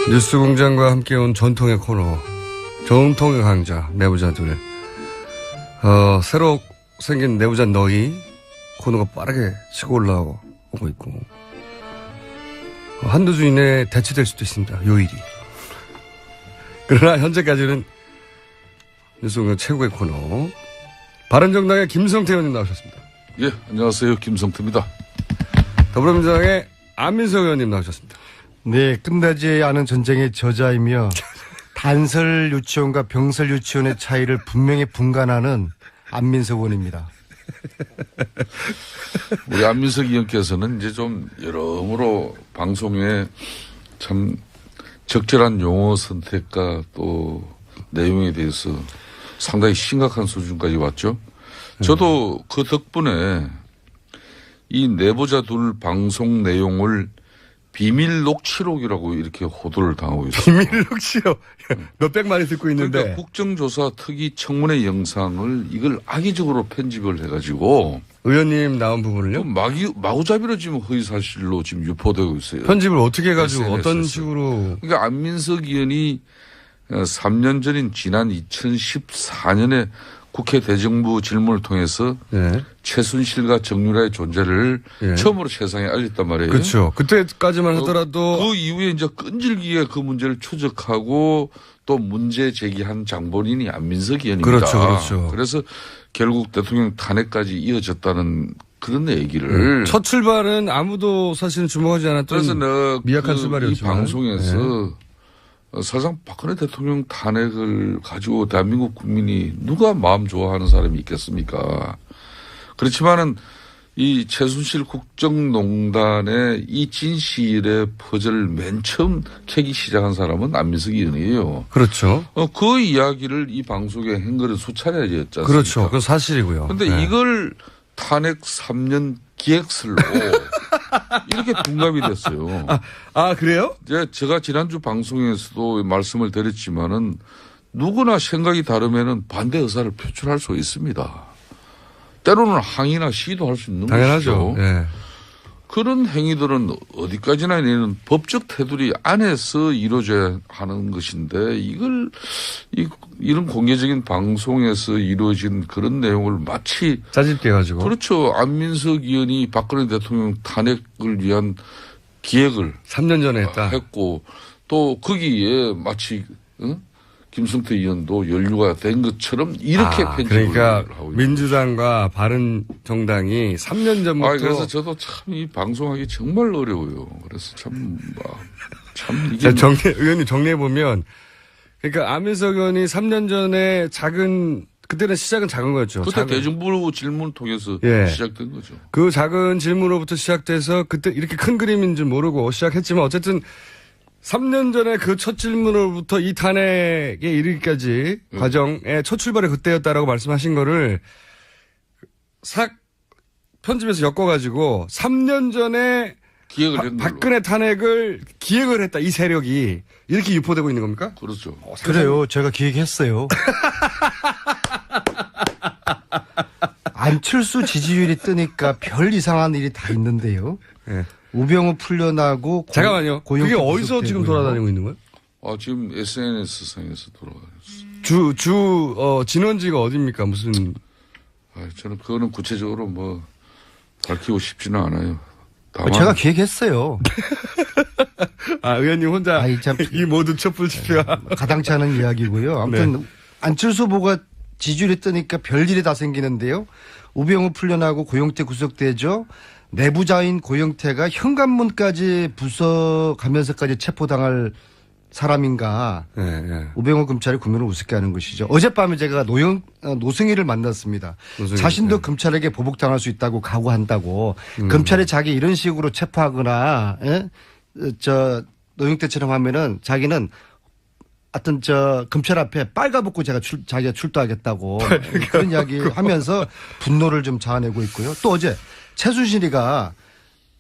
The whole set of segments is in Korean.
뉴스공장과 함께 온 전통의 코너, 전통의 강자, 내부자들. 새로 생긴 내부자 너희 코너가 빠르게 치고 올라오고 있고, 한두 주 이내에 대체될 수도 있습니다. 요일이. 그러나 현재까지는 뉴스공장 최고의 코너, 바른정당의 김성태 의원님 나오셨습니다. 예, 안녕하세요. 김성태입니다. 더불어민주당의 안민석 의원님 나오셨습니다. 네, 끝나지 않은 전쟁의 저자이며 단설 유치원과 병설 유치원의 차이를 분명히 분간하는 안민석 의원입니다. 우리 안민석 의원께서는 이제 좀 여러모로 방송에 참 적절한 용어 선택과 또 내용에 대해서 상당히 심각한 수준까지 왔죠. 저도 그 덕분에 이 내부자 둘 방송 내용을 비밀 녹취록이라고 이렇게 호도를 당하고 있어요. 비밀 녹취록 몇백만이 듣고 있는데. 그러니까 국정조사 특위 청문회 영상을 이걸 악의적으로 편집을 해가지고 의원님 나온 부분을요? 마구잡이로 지금 허위사실로 지금 유포되고 있어요. 편집을 어떻게 해가지고 SNS에서. 어떤 식으로? 그러니까 안민석 의원이 3년 전인 지난 2014년에 국회 대정부 질문을 통해서 네. 최순실과 정유라의 존재를 네. 처음으로 세상에 알렸단 말이에요. 그렇죠. 그때까지만 하더라도 그 이후에 이제 끈질기게 그 문제를 추적하고 또 문제 제기한 장본인이 안민석 의원입니다. 그렇죠, 그렇죠. 그래서 결국 대통령 탄핵까지 이어졌다는 그런 얘기를. 첫 출발은 아무도 사실 주목하지 않았던 그래서 미약한 이 출발이었지만. 방송에서 네. 사실상 박근혜 대통령 탄핵을 가지고 대한민국 국민이 누가 마음 좋아하는 사람이 있겠습니까? 그렇지만은 이 최순실 국정농단의 이 진실의 퍼즐을 맨 처음 캐기 시작한 사람은 안민석 의원이에요. 그렇죠. 그 이야기를 이 방송에 한 거는 수차례였지 않습니까? 그렇죠. 그건 사실이고요. 그런데 네. 이걸 탄핵 3년 기획설로 이렇게 둔갑이 됐어요. 그래요? 제가 지난주 방송에서도 말씀을 드렸지만은 누구나 생각이 다르면은 반대 의사를 표출할 수 있습니다. 때로는 항의나 시도할 수 있는 당연하죠. 것이죠. 네. 그런 행위들은 어디까지나 이는 법적 테두리 안에서 이루어져야 하는 것인데 이런 공개적인 방송에서 이루어진 그런 내용을 마치 짜집게 가지고. 그렇죠. 안민석 의원이 박근혜 대통령 탄핵을 위한 기획을 3년 전에 했고 또 거기에 마치 김성태 의원도 연루가 된 것처럼 이렇게 편집을 그러니까 하고 있는 민주당과 바른정당이 3년 전부터. 그래서 저도 참 이 방송하기 정말 어려워요. 그래서 참 이게 의원님 정리해 보면, 그러니까 안민석 의원이 3년 전에 그때는 시작은 작은 거였죠. 그때 대정부 질문을 통해서 시작된 거죠. 그 작은 질문으로부터 시작돼서 그때 이렇게 큰 그림인 줄 모르고 시작했지만 어쨌든 3년 전에 그 첫 질문으로부터 이 탄핵에 이르기까지 과정의 첫 출발이 그때였다라고 말씀하신 거를 편집해서 엮어가지고 3년 전에 기획을 한 걸로. 박근혜 탄핵을 기획을 했다. 이 세력이 이렇게 유포되고 있는 겁니까? 그렇죠. 그래요. 제가 기획했어요. 안철수 지지율이 뜨니까 별 이상한 일이 다 있는데요. 네. 우병우 풀려나고 잠깐만요. 그게 어디서 지금 돌아다니고 있는 거예요? 지금 SNS 상에서 돌아다녔어요. 진원지가 어디입니까? 무슨? 저는 그거는 구체적으로 밝히고 싶지는 않아요. 다만 제가 기획했어요. 의원님 혼자 이 모든 촛불 집회가 가당치 않은 이야기고요. 아무튼 안철수 후보가 지지율이 뜨니까 별일이 다 생기는데요. 우병우 풀려나고 고영태 구속되죠. 내부자인 고영태가 현관문까지 부숴가면서까지 체포당할 사람인가. 우병우 검찰이 국민을 우습게 하는 것이죠. 어젯밤에 제가 노승희를 만났습니다. 자신도 검찰에게 보복당할 수 있다고 각오한다고. 검찰이 자기 이런 식으로 체포하거나 노영태처럼 하면은 자기는 하여튼 검찰 앞에 빨가벗고 자기가 출두하겠다고 그런 이야기 하면서 분노를 좀 자아내고 있고요. 또 어제 최순실이가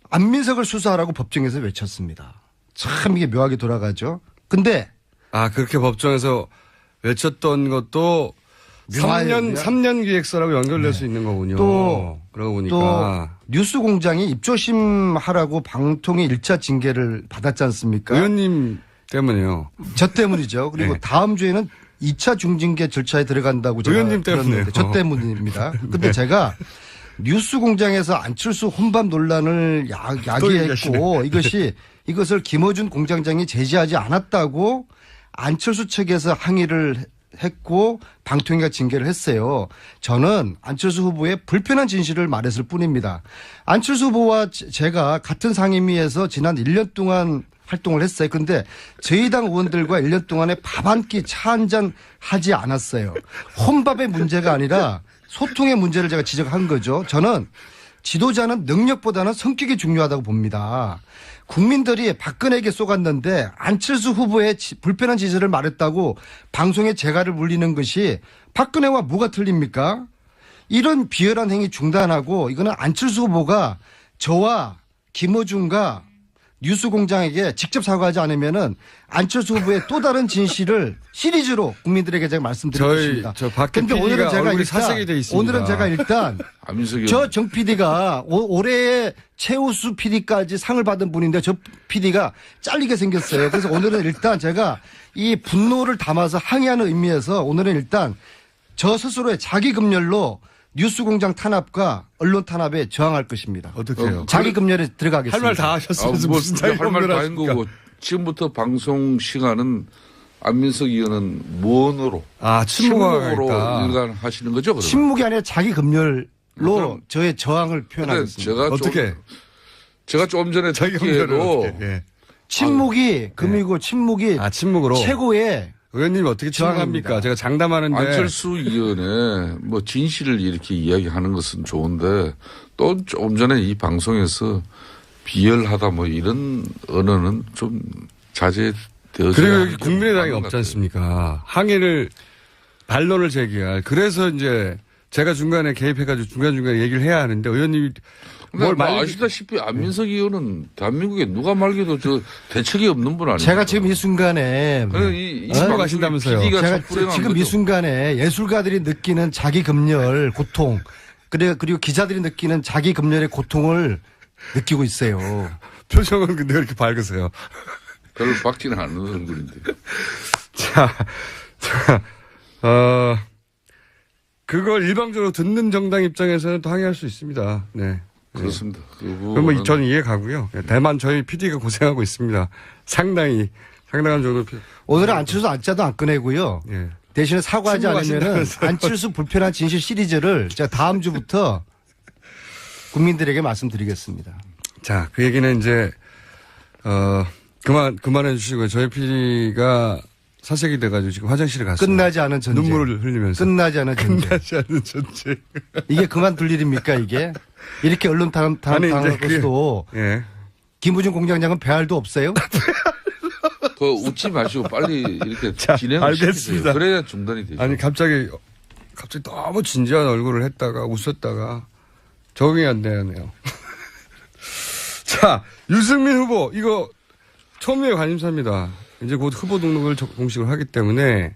안민석을 수사하라고 법정에서 외쳤습니다. 참 이게 묘하게 돌아가죠. 근데 그렇게 법정에서 외쳤던 것도 3년 기획서라고 연결될 수 있는 거군요. 그러고 보니까. 또 뉴스공장이 입조심하라고 방통위 1차 징계를 받았지 않습니까? 의원님 때문에요. 저 때문이죠. 그리고 네. 다음 주에는 2차 중징계 절차에 들어간다고 제가 의원님 때문에요. 들었는데 저 때문입니다. 근데 제가 뉴스 공장에서 안철수 혼밥 논란을 야기했고 이것을 김어준 공장장이 제지하지 않았다고 안철수 측에서 항의를 했고 방통위가 징계를 했어요. 저는 안철수 후보의 불편한 진실을 말했을 뿐입니다. 안철수 후보와 제가 같은 상임위에서 지난 1년 동안 활동을 했어요. 그런데 저희 당 의원들과 1년 동안에 밥 한 끼 차 한 잔 하지 않았어요. 혼밥의 문제가 아니라 소통의 문제를 제가 지적한 거죠. 저는 지도자는 능력보다는 성격이 중요하다고 봅니다. 국민들이 박근혜에게 쏘갔는데 안철수 후보의 불편한 지지를 말했다고 방송에 재갈을 물리는 것이 박근혜와 뭐가 틀립니까? 이런 비열한 행위 중단하고 이거는 안철수 후보가 저와 김어준과 뉴스공장에게 직접 사과하지 않으면은 안철수 후보의 또 다른 진실을 시리즈로 국민들에게 제가 말씀드리겠습니다. 박 근데 오늘은 PD가 얼굴이 사색이 돼 있습니다. 오늘은 제가 일단 안민석 저 정 PD가 올해의 최우수 PD까지 상을 받은 분인데 저 PD가 잘리게 생겼어요. 그래서 오늘은 일단 제가 이 분노를 담아서 항의하는 의미에서 오늘은 일단 저 스스로의 자기 금열로 뉴스공장 탄압과 언론 탄압에 저항할 것입니다. 어떻게 해요? 자기 금열에 들어가겠습니다. 할 말 다 하셨으면서 무슨 자기 할 말 다 한 검열하십니까? 거고 지금부터 방송 시간은 안민석 의원은 무언으로 침묵으로 침묵하겠다. 일관 하시는 거죠? 그러면? 침묵이 아니라 자기 금열로 그럼- 저의 저항을 근데 표현하겠습니다. 어떻게? 제가 좀 전에 자기 검열을 듣기에도 어떻게? 예. 침묵이 금이고 침묵이 침묵으로. 최고의 의원님이 어떻게 저항합니다. 침묵합니까? 제가 장담하는데. 안철수 의원의 뭐 진실을 이렇게 이야기하는 것은 좋은데 또 조금 전에 이 방송에서 비열하다 뭐 이런 언어는 좀 자제되어져야 그리고 하는 여기 게 국민의당이 맞는 것 없지 같아요. 않습니까? 항의를 반론을 제기할. 그래서 이제 제가 중간에 개입해가지고 중간중간에 얘기를 해야 하는데 의원님이 근데 뭘 뭐 말 아시다시피 안민석 의원은 대한민국에 누가 말기도 저 대책이 없는 분 아니에요? 제가 지금 이 순간에 침묵하신다면서요. 제가 지금 이 순간에 예술가들이 느끼는 자기 금열 고통 그리고 기자들이 느끼는 자기 금열의 고통을 느끼고 있어요. 표정은 근데 왜 이렇게 밝으세요? 별로 밝지는 않은 얼굴인데. 그걸 일방적으로 듣는 정당 입장에서는 또 항의할 수 있습니다. 네. 그렇습니다. 그럼 뭐 저는 이해 가고요. 다만 저희 PD가 고생하고 있습니다. 상당한 정도. 오늘은 안철수 안짜도 안 꺼내고요. 예. 대신에 사과하지 않으면은 침묵하신다면서요. 안철수 불편한 진실 시리즈를 제가 다음 주부터 국민들에게 말씀드리겠습니다. 자, 그 얘기는 이제, 그만해 주시고요. 저희 PD가 사색이 돼가지고 지금 화장실에 갔어요. 끝나지 않은 전쟁. 눈물을 흘리면서. 끝나지 않은 전쟁. 끝나지 않은 전쟁. 이게 그만둘 일입니까 이게? 이렇게 언론 아니, 이제 당하고서도 예. 김우중 공장장은 배알도 없어요? 그 웃지 마시고 빨리 이렇게 자, 진행을 알겠습니다. 시키세요. 그래야 중단이 되죠. 아니, 갑자기 너무 진지한 얼굴을 했다가 웃었다가 적응이 안 되네요. 자, 유승민 후보, 이거 처음에 관심사입니다. 이제 곧 후보 등록을 공식으로 하기 때문에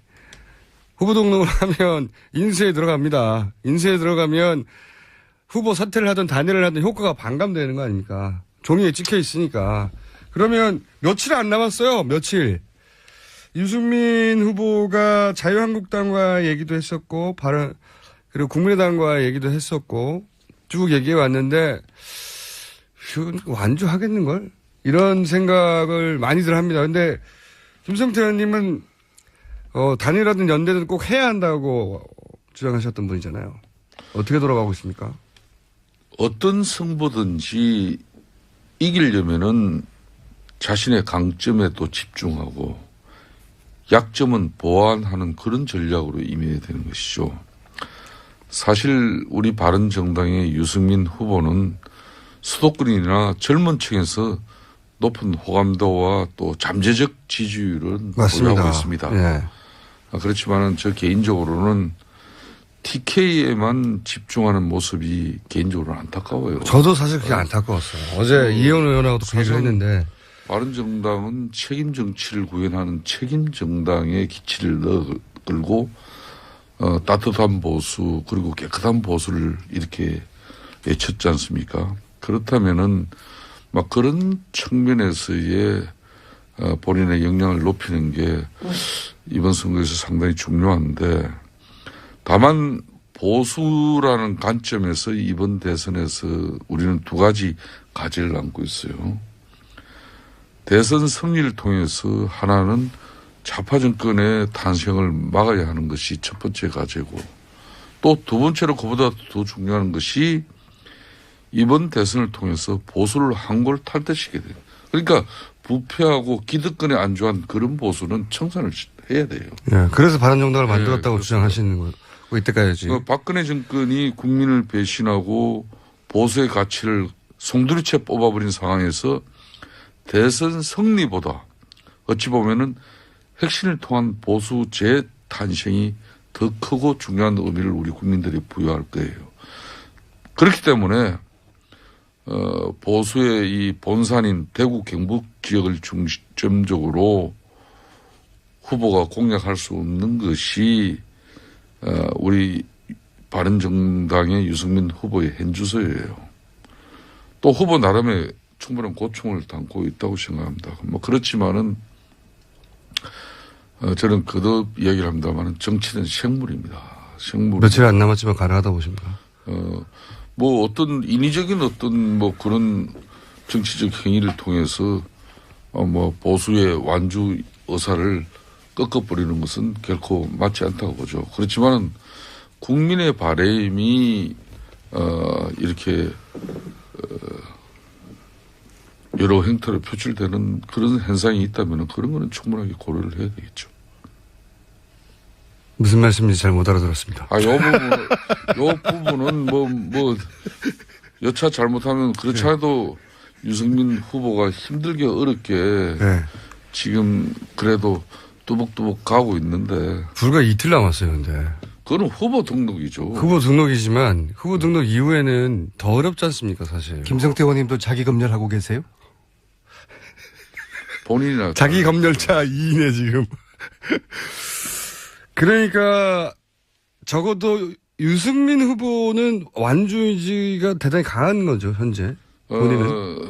후보 등록을 하면 인수에 들어갑니다. 인수에 들어가면 후보 사퇴를 하든 단일을 하든 효과가 반감되는 거 아닙니까? 종이에 찍혀 있으니까. 그러면 며칠 안 남았어요. 며칠. 유승민 후보가 자유한국당과 얘기도 했었고, 그리고 국민의당과 얘기도 했었고, 쭉 얘기해 왔는데, 완주하겠는걸? 이런 생각을 많이들 합니다. 근데, 김성태 의원님은, 단일하든 연대든 꼭 해야 한다고 주장하셨던 분이잖아요. 어떻게 돌아가고 있습니까? 어떤 승부든지 이기려면은 자신의 강점에 또 집중하고 약점은 보완하는 그런 전략으로 임해야 되는 것이죠. 사실 우리 바른정당의 유승민 후보는 수도권이나 젊은 층에서 높은 호감도와 또 잠재적 지지율은 보유하고 있습니다. 예. 그렇지만은 저 개인적으로는 TK에만 집중하는 모습이 개인적으로 안타까워요. 저도 사실 그게 안타까웠어요. 어제 이혜원 의원하고도 그 얘기를 했는데. 바른정당은 책임 정치를 구현하는 책임 정당의 기치를 끌고 따뜻한 보수 그리고 깨끗한 보수를 이렇게 외쳤지 않습니까? 그렇다면은 막 그런 측면에서의 본인의 역량을 높이는 게 이번 선거에서 상당히 중요한데 다만 보수라는 관점에서 이번 대선에서 우리는 두 가지 과제를 안고 있어요. 대선 승리를 통해서 하나는 좌파 정권의 탄생을 막아야 하는 것이 첫 번째 과제고 또 두 번째로 그보다 더 중요한 것이 이번 대선을 통해서 보수를 한골 탈퇴시켜야 돼요. 그러니까 부패하고 기득권에 안주한 그런 보수는 청산을 해야 돼요. 예, 그래서 바른정당을 만들었다고 주장하시는 거고 이때까지. 박근혜 정권이 국민을 배신하고 보수의 가치를 송두리째 뽑아버린 상황에서 대선 승리보다 어찌 보면은 혁신을 통한 보수 재탄생이 더 크고 중요한 의미를 우리 국민들이 부여할 거예요. 그렇기 때문에 보수의 이 본산인 대구 경북 지역을 중점적으로 후보가 공략할 수 없는 것이 우리 바른정당의 유승민 후보의 현주소예요. 또 후보 나름의 충분한 고충을 담고 있다고 생각합니다. 뭐 그렇지만은 저는 거듭 이야기를 합니다만은 정치는 생물입니다. 생물. 며칠 안 남았지만 가능하다 보십니까? 뭐 어떤 인위적인 어떤 뭐 그런 정치적 행위를 통해서 뭐 보수의 완주 의사를 꺾어버리는 것은 결코 맞지 않다고 보죠. 그렇지만은 국민의 바람이 이렇게 여러 행태로 표출되는 그런 현상이 있다면 그런 거는 충분하게 고려를 해야 되겠죠. 무슨 말씀인지 잘 못 알아들었습니다. 요 부분은 뭐 여차 잘못하면 그렇지 않아도 유승민 후보가 힘들게 어렵게 네. 지금 그래도 뚜벅뚜벅 가고 있는데. 불과 이틀 남았어요, 근데. 그거는 후보 등록이죠. 후보 등록이지만 후보 등록 이후에는 더 어렵지 않습니까, 사실. 김성태 의원님도 자기 검열하고 계세요? 본인이나. 자기 검열차 2인에 지금. 그러니까 적어도 유승민 후보는 완주 의지가 대단히 강한 거죠, 현재. 본인은.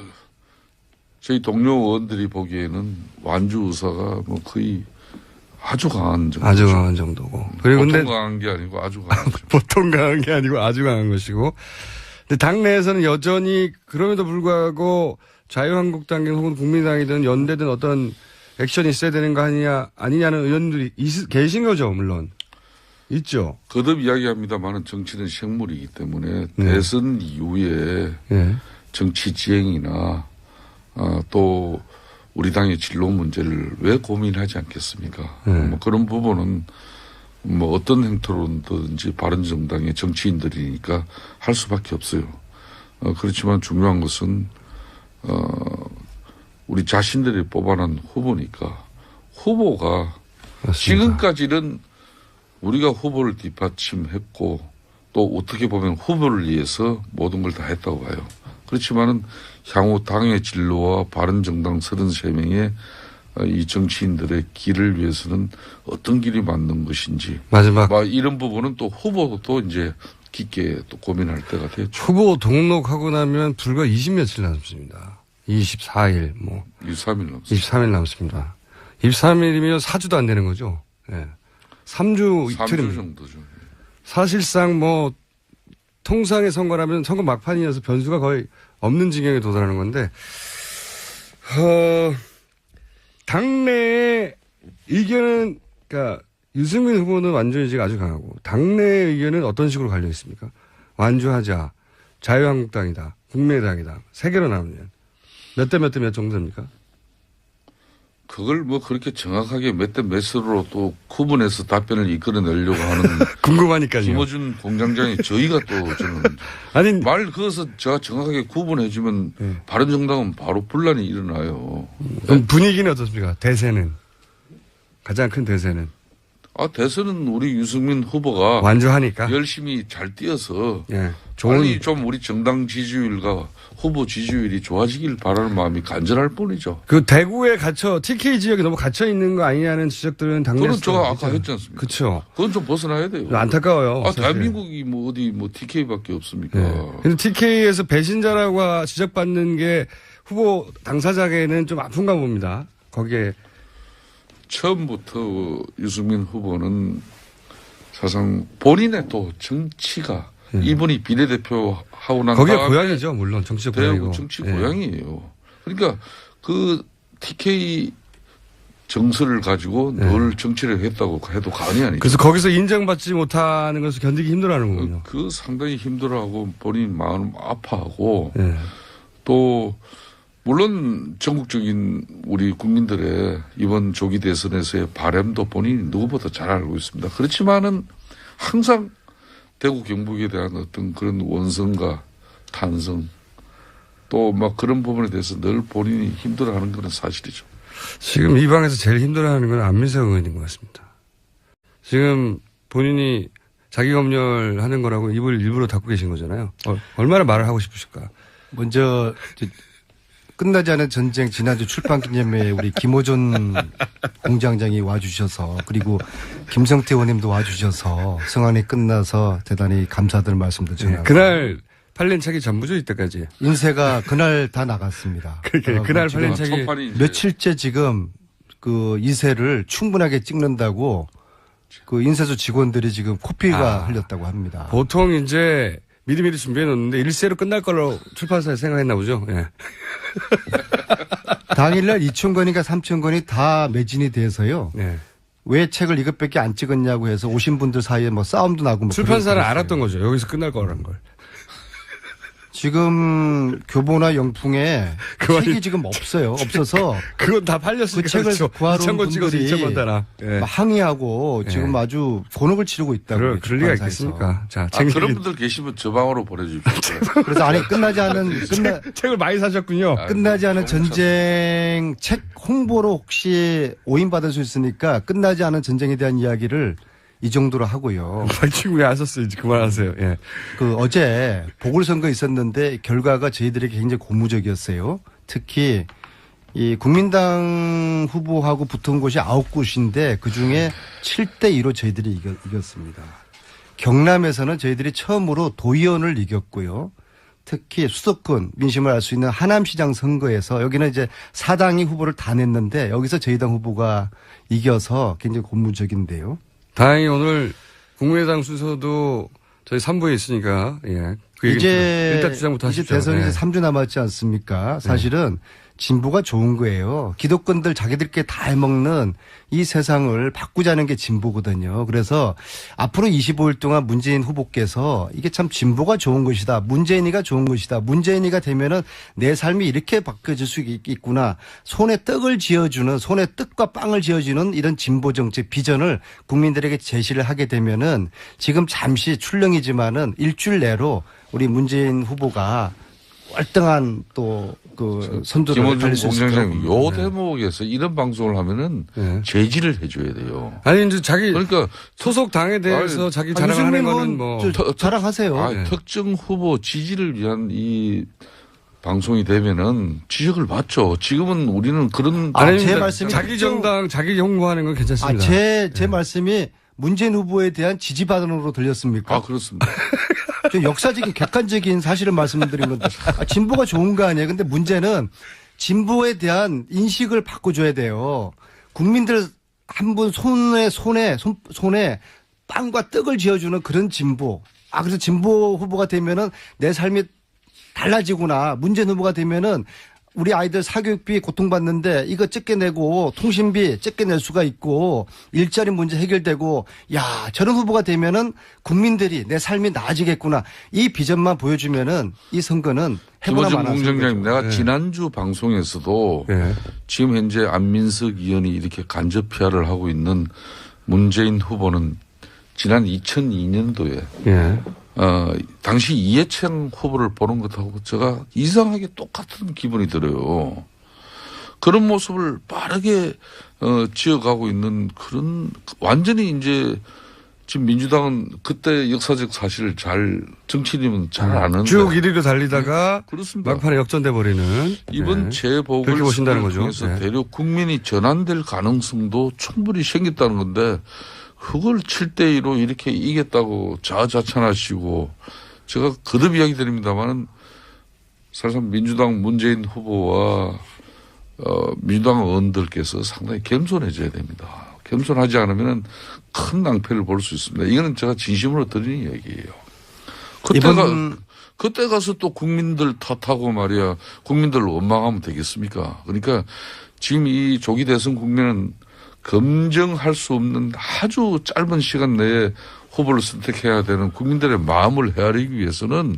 저희 동료 의원들이 보기에는 완주 의사가 뭐 거의 아주 강한 정도. 아주 강한 정도고. 그리고 보통 근데 강한 게 아니고 아주 강한 거죠. 보통 강한 게 아니고 아주 강한 것이고. 근데 당내에서는 여전히 그럼에도 불구하고 자유한국당이든 혹은 국민당이든 연대든 어떤 액션이 있어야 되는 거 아니냐는 의원들이 계신 거죠, 물론. 있죠. 거듭 이야기합니다만은 정치는 생물이기 때문에 네. 대선 이후에 네. 정치 지행이나 또 우리 당의 진로 문제를 왜 고민하지 않겠습니까? 뭐 그런 부분은 뭐 어떤 행태로든지 바른정당의 정치인들이니까 할 수밖에 없어요. 그렇지만 중요한 것은 우리 자신들이 뽑아낸 후보니까 후보가 맞습니다. 지금까지는 우리가 후보를 뒷받침했고 또 어떻게 보면 후보를 위해서 모든 걸 다 했다고 봐요. 그렇지만은 향후 당의 진로와 바른정당 33명의 이 정치인들의 길을 위해서는 어떤 길이 맞는 것인지 마지막 이런 부분은 또 후보도 이제 깊게 또 고민할 때가 됐죠. 후보 등록하고 나면 불과 20며칠 남습니다. 24일, 23일 남았어요. 23일 남습니다. 23일이면 4주도 안 되는 거죠. 예. 3주 3주 이틀입니다. 정도죠. 사실상 통상의 선거라면 선거 막판이어서 변수가 거의 없는 지경에 도달하는 건데, 당내의 의견은, 그러니까 유승민 후보는 완주 의지가 아주 강하고, 당내의 의견은 어떤 식으로 갈려 있습니까? 완주하자, 자유한국당이다, 국민의당이다, 세 개로 나누면 몇 대 몇 대 몇 정도 됩니까? 그걸 그렇게 정확하게 몇 대 몇으로 또 구분해서 답변을 이끌어내려고 하는 궁금하니까요. 김어준 공장장이 저희가 또 저는 아니 말 그어서 제가 정확하게 구분해주면 바른정당은 바로 분란이 일어나요. 그럼 분위기는 어떻습니까? 대세는 가장 큰 대세는 대선은 우리 유승민 후보가 완주하니까 열심히 잘 뛰어서 예, 빨리 좀 우리 정당 지지율과 후보 지지율이 좋아지길 바라는 마음이 간절할 뿐이죠. 그 대구에 TK 지역에 너무 갇혀 있는 거 아니냐는 지적들은 당내에서 그건 제가 아까 했지 않습니까? 그렇죠. 그건 좀 벗어나야 돼요. 안타까워요. 사실. 대한민국이 어디 TK밖에 없습니까? 근데 TK에서 배신자라고 지적받는 게 후보 당사자에게는 좀 아픈가 봅니다. 거기에 처음부터 유승민 후보는 사실상 본인의 또 정치가 이분이 비례대표 하고 난 거기에 다음에 고향이죠. 물론 정치적 고향이고. 대구 정치 예. 고향이에요. 그러니까 그 TK 정서를 가지고 늘 정치를 했다고 해도 과언이 아니죠. 그래서 거기서 인정받지 못하는 것을 견디기 힘들어하는 거군요. 그 상당히 힘들어하고 본인 마음 아파하고 예. 또 물론 전국적인 우리 국민들의 이번 조기 대선에서의 바람도 본인이 누구보다 잘 알고 있습니다. 그렇지만은 항상 대구 경북에 대한 어떤 그런 원성과 탄성 또 막 그런 부분에 대해서 늘 본인이 힘들어하는 건 사실이죠. 지금 이 방에서 제일 힘들어하는 건 안민석 의원인 것 같습니다. 지금 본인이 자기 검열하는 거라고 입을 일부러 닫고 계신 거잖아요. 얼마나 말을 하고 싶으실까? 먼저 끝나지 않은 전쟁 지난주 출판 기념회에 우리 김호준 공장장이 와주셔서 그리고 김성태 의원님도 와주셔서 성안이 끝나서 대단히 감사들 말씀도 전하고 그날 팔린 책이 전부죠, 이때까지. 인쇄가 그날 다 나갔습니다. 그날 지금 팔린 책이 첫판이 이제 며칠째 지금 그 인쇄를 충분하게 찍는다고 그 인쇄소 직원들이 지금 코피가 흘렸다고 합니다. 보통 이제 미리미리 준비해 놓는데 일세로 끝날 걸로 출판사에 생각했나 보죠. 예. 당일날 2,000권인가 3,000권이 다 매진이 돼서요. 예. 왜 책을 이것밖에 안 찍었냐고 해서 오신 분들 사이에 뭐 싸움도 나고 뭐 출판사는 그랬어요. 알았던 거죠. 여기서 끝날 거라는 걸. 지금 교보나 영풍에 그만이- 책이 지금 없어요. 없어서 그건 다 팔렸으니까. 그 책을 그렇죠. 구하러 온 2,000권 찍어서 분들이 2,000권 달아. 예. 막 항의하고 지금 아주 곤혹을 치르고 있다고. 그럴 리가 출판사에서. 있겠습니까? 자, 그런 분들 계시면 저 방으로 보내주십시오. 그래서 아니 끝나지 않은 책을 많이 사셨군요. 끝나지 않은 전쟁 책 홍보로 혹시 오인받을 수 있으니까 끝나지 않은 전쟁에 대한 이야기를 이 정도로 하고요. 지금 왜 안 썼어요? 이제 그만하세요. 예. 그 어제 보궐선거 있었는데 결과가 저희들에게 굉장히 고무적이었어요. 특히 이 국민당 후보하고 붙은 곳이 9곳인데 그중에 7대2로 저희들이 이겼습니다. 경남에서는 저희들이 처음으로 도의원을 이겼고요. 특히 수도권 민심을 알 수 있는 하남시장 선거에서 여기는 이제 사당이 후보를 다 냈는데 여기서 저희 당 후보가 이겨서 굉장히 고무적인데요. 다행히 오늘 국민의당 순서도 저희 3부에 있으니까, 예. 그 얘기 일단 주장부터 이제 하십시오. 대선이 예. 이제 3주 남았지 않습니까? 사실은 진보가 좋은 거예요. 기득권들 자기들끼리 다 해먹는 이 세상을 바꾸자는 게 진보거든요. 그래서 앞으로 25일 동안 문재인 후보께서 이게 참 진보가 좋은 것이다. 문재인이가 좋은 것이다. 문재인이가 되면은 내 삶이 이렇게 바뀌어질 수 있구나. 손에 떡을 쥐어주는, 손에 떡과 빵을 쥐어주는 이런 진보 정책 비전을 국민들에게 제시를 하게 되면은 지금 잠시 출렁이지만은 일주일 내로 우리 문재인 후보가 월등한 또 그 선두를 김원중 달릴 수 있을 공장장님, 거라고 요 대목에서 이런 방송을 하면은 네. 제지를 해줘야 돼요. 아니, 이제 자기 그러니까 소속 당에 대해서 아니, 자기 자랑하는 유승민 거는 의원 뭐. 자랑하세요. 특정 후보 지지를 위한 이 방송이 되면은 지적을 받죠. 지금은 우리는 그런 아닙니다. 제 말씀이 자기 특정- 정당, 자기 홍보하는 건 괜찮습니다. 제 말씀이 문재인 후보에 대한 지지 발언으로 들렸습니까? 그렇습니다. 저 역사적인 객관적인 사실을 말씀드린 건데 진보가 좋은 거 아니에요. 근데 문제는 진보에 대한 인식을 바꿔줘야 돼요. 국민들 한 분 손에 빵과 떡을 쥐어주는 그런 진보. 그래서 진보 후보가 되면은 내 삶이 달라지구나. 문재인 후보가 되면은 우리 아이들 사교육비 고통받는데 이거 적게 내고 통신비 적게 낼 수가 있고 일자리 문제 해결되고 야 저런 후보가 되면은 국민들이 내 삶이 나아지겠구나. 이 비전만 보여주면은 이 선거는 해보나 김원중 마나. 공장장님, 내가 네. 지난주 방송에서도 예. 지금 현재 안민석 의원이 이렇게 간접 피하를 하고 있는 문재인 후보는 지난 2002년도에 예. 당시 이해창 후보를 보는 것하고 제가 이상하게 똑같은 기분이 들어요. 그런 모습을 빠르게 지어가고 있는 그런 완전히 이제 지금 민주당은 그때 역사적 사실을 정치인이면 잘 아는데 쭉 1위로 달리다가 그렇습니다. 막판에 역전돼 버리는 이번 예. 재보궐 그렇게 보신다는 거죠. 통해서 네. 대륙 국민이 전환될 가능성도 충분히 생겼다는 건데 그걸 7대2로 이렇게 이겼다고 자아자찬하시고 제가 거듭 이야기 드립니다만은 사실상 민주당 문재인 후보와 민주당 의원들께서 상당히 겸손해져야 됩니다. 겸손하지 않으면 큰 낭패를 볼 수 있습니다. 이거는 제가 진심으로 드리는 얘기예요. 그때 가서 또 국민들 탓하고 말이야 국민들을 원망하면 되겠습니까? 그러니까 지금 이 조기 대선 국면은 검증할 수 없는 아주 짧은 시간 내에 후보를 선택해야 되는 국민들의 마음을 헤아리기 위해서는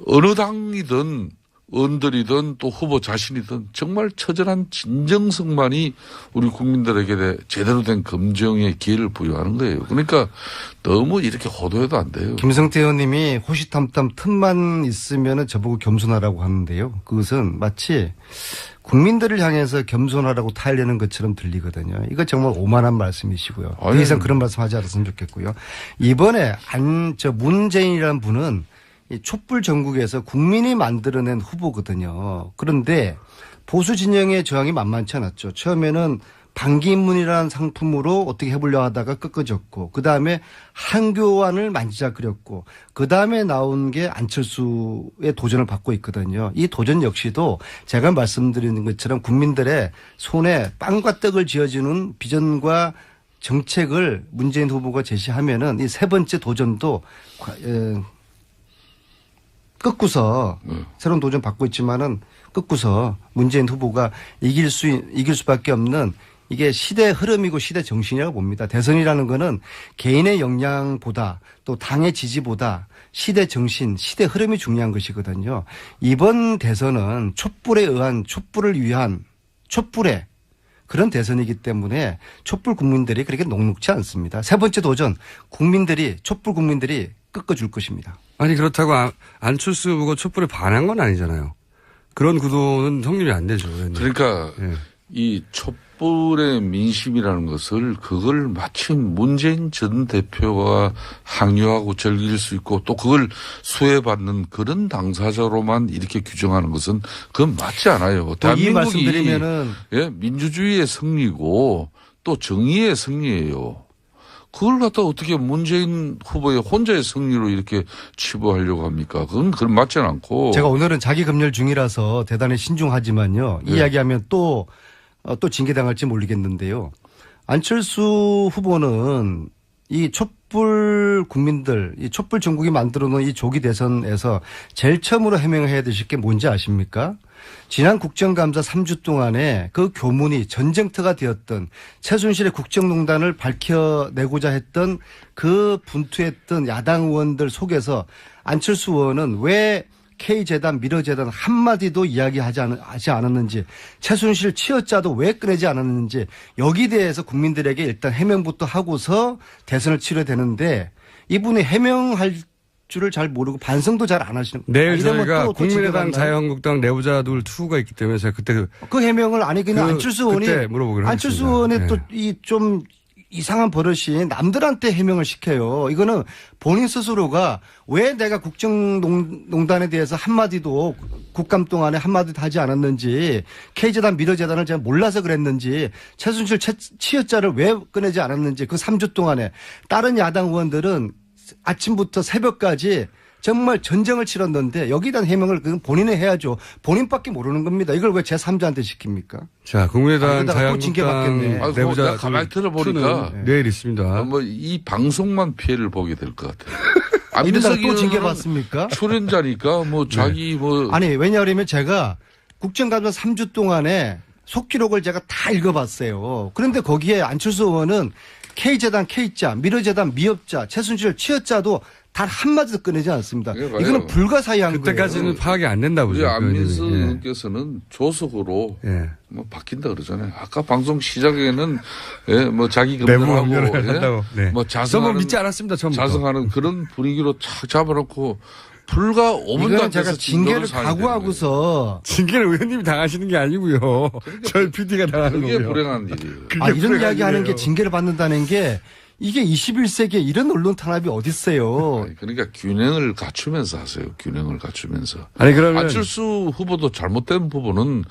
어느 당이든 의원들이든 또 후보 자신이든 정말 처절한 진정성만이 우리 국민들에게 제대로 된 검증의 기회를 부여하는 거예요. 그러니까 너무 이렇게 호도해도 안 돼요. 김성태 의원님이 호시탐탐 틈만 있으면 저보고 겸손하라고 하는데요. 그것은 마치 국민들을 향해서 겸손하라고 타일려는 것처럼 들리거든요. 이거 정말 오만한 말씀이시고요. 더 이상 그런 말씀하지 않았으면 좋겠고요. 이번에 문재인이라는 분은 이 촛불 전국에서 국민이 만들어낸 후보거든요. 그런데 보수 진영의 저항이 만만치 않았죠. 처음에는 반기문이라는 상품으로 어떻게 해보려 하다가 꺾어졌고, 그 다음에 한교안을 만지작거렸고, 그 다음에 나온 게 안철수의 도전을 받고 있거든요. 이 도전 역시도 제가 말씀드리는 것처럼 국민들의 손에 빵과 떡을 쥐어주는 비전과 정책을 문재인 후보가 제시하면은 이 세 번째 도전도 끄고서 새로운 도전 받고 있지만은 끄고서 문재인 후보가 이길 수밖에 없는 이게 시대 흐름이고 시대 정신이라고 봅니다. 대선이라는 거는 개인의 역량보다 또 당의 지지보다 시대 정신, 시대 흐름이 중요한 것이거든요. 이번 대선은 촛불을 위한 촛불의 그런 대선이기 때문에 촛불 국민들이 그렇게 녹록지 않습니다. 세 번째 도전 촛불 국민들이 꺾어줄 것입니다. 아니 그렇다고 안철수 후보가 촛불에 반한 건 아니잖아요. 그런 구도는 성립이 안 되죠. 그러니까 네. 이 촛불의 민심이라는 것을 그걸 마침 문재인 전 대표가 항의하고 즐길 수 있고 또 그걸 수혜받는 그런 당사자로만 이렇게 규정하는 것은 그건 맞지 않아요. 이 말씀드리면은 민주주의의 승리고 또 정의의 승리예요. 그걸 갖다 어떻게 문재인 후보의 혼자의 승리로 이렇게 치부하려고 합니까? 그건 맞지는 않고. 제가 오늘은 자기 검열 중이라서 대단히 신중하지만요. 이 이야기하면 또 징계당할지 모르겠는데요. 안철수 후보는 이 촛불 국민들, 이 촛불 전국이 만들어 놓은 이 조기 대선에서 제일 처음으로 해명해야 되실 게 뭔지 아십니까? 지난 국정감사 3주 동안에 그 교문이 전쟁터가 되었던 최순실의 국정농단을 밝혀내고자 했던 그 분투했던 야당 의원들 속에서 안철수 의원은 왜 K재단, 미러재단 한마디도 이야기하지 않았는지, 최순실 치여자도 왜 꺼내지 않았는지, 여기 대해서 국민들에게 일단 해명부터 하고서 대선을 치러야 되는데 이분이 해명할 줄을 잘 모르고 반성도 잘 안 하시는 거예요. 내일 저희가 국민의당 자유한국당 내부자들 투구가 있기 때문에 제가 그때 그 해명을 그냥 안철수 의원이 물어보기로 안철수 의원의 또 이 좀 이상한 버릇이 남들한테 해명을 시켜요. 이거는 본인 스스로가 왜 내가 국정농단에 대해서 한마디도 국감 동안에 한마디도 하지 않았는지, K재단, 미러재단을 제가 몰라서 그랬는지, 최순실 치여자를 왜 꺼내지 않았는지 그 3주 동안에 다른 야당 의원들은 아침부터 새벽까지 정말 전쟁을 치렀는데 여기에 대한 해명을 본인이 해야죠. 본인밖에 모르는 겁니다. 이걸 왜 제3자한테 시킵니까? 자, 국민의당 자유한국당 내부자 가만히 들어보니까 내일 있습니다. 이 방송만 피해를 보게 될 것 같아요. 이러다가 또 징계받습니까? 출연자니까 자기 아니 왜냐하면 제가 국정감사 3주 동안에 속기록을 제가 다 읽어봤어요. 그런데 거기에 안철수 의원은 K재단, K자, 미러재단, 미업자, 최순실 치여자도 단 한마디도 꺼내지 않습니다. 이거는 불가사의한 거예요. 그때까지는 파악이 안 된다 보죠. 안민수 의원께서는 조속으로 바뀐다 그러잖아요. 아까 방송 시작에는 자기 검열하고 자성은 믿지 않았습니다. 처음부터. 자성하는 그런 분위기로 착 잡아놓고 불과 5분도 안 돼서 징계를 각오하고서 징계를 의원님이 당하시는 게 아니고요. 그러니까 저희 PD가 당하는 거예요. 그게 불행한 일이에요. 이런 이야기하는 게 징계를 받는다는 게 이게 21세기에 이런 언론 탄압이 어디 있어요. 그러니까 균형을 갖추면서 하세요. 균형을 갖추면서. 그러면 안철수 후보도 잘못된 부분은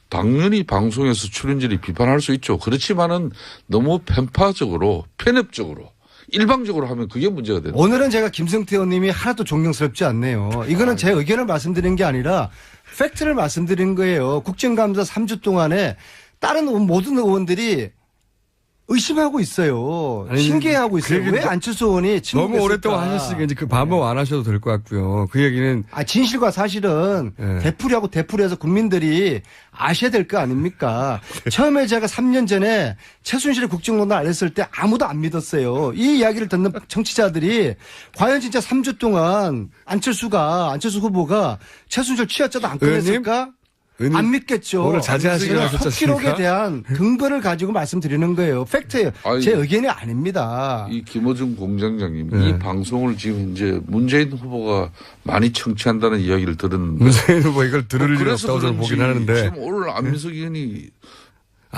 당연히 방송에서 출연진이 비판할 수 있죠. 그렇지만은 너무 편파적으로 편협적으로 일방적으로 하면 그게 문제가 되는 거예요. 오늘은 제가 김성태 의원님이 하나도 존경스럽지 않네요. 이거는 제 의견을 말씀드린 게 아니라 팩트를 말씀드린 거예요. 국정감사 3주 동안에 다른 모든 의원들이 의심하고 있어요. 아니, 신기해하고 있어요. 그 왜 얘기 안철수 의원이 너무 오랫동안 하셨으니까 이제 그 반복 안 하셔도 될 것 같고요. 그 얘기는 진실과 사실은 네. 되풀이하고 되풀이해서 국민들이 아셔야 될 거 아닙니까? 처음에 제가 3년 전에 최순실 국정농단 알렸을 때 아무도 안 믿었어요. 이 이야기를 듣는 청취자들이 과연 진짜 3주 동안 안철수 후보가 최순실 취하자도 안 꺼냈을까? 의원님, 안 믿겠죠. 오늘 자제하시기로 저는 속기록에 하셨습니까? 대한 근거를 가지고 말씀드리는 거예요. 팩트예요. 아니, 제 의견이 아닙니다. 이 김어준 공장장님, 네. 이 방송을 지금 이제 문재인 후보가 많이 청취한다는 이야기를 들었는데. 문재인 후보 이걸 들을 일 그래서 없다고 저는 보긴 그런지 하는데. 지금 오늘 안민석 의원이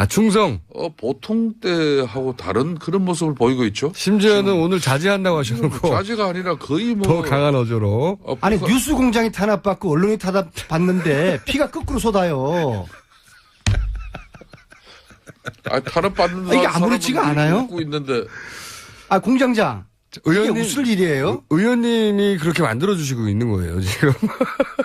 충성. 보통 때하고 다른 그런 모습을 보이고 있죠. 심지어는 오늘 자제한다고 하셔놓고 자제가 아니라 거의 뭐. 더 강한 어조로. 아니 뉴스 공장이 탄압받고 언론이 탄압받는데 피가 거꾸로 쏟아요. 탄압받는 이게 아무렇지가 사람은 않아요? 웃고 있는데. 공장장. 이게 웃을 일이에요? 의원님이 그렇게 만들어주시고 있는 거예요, 지금.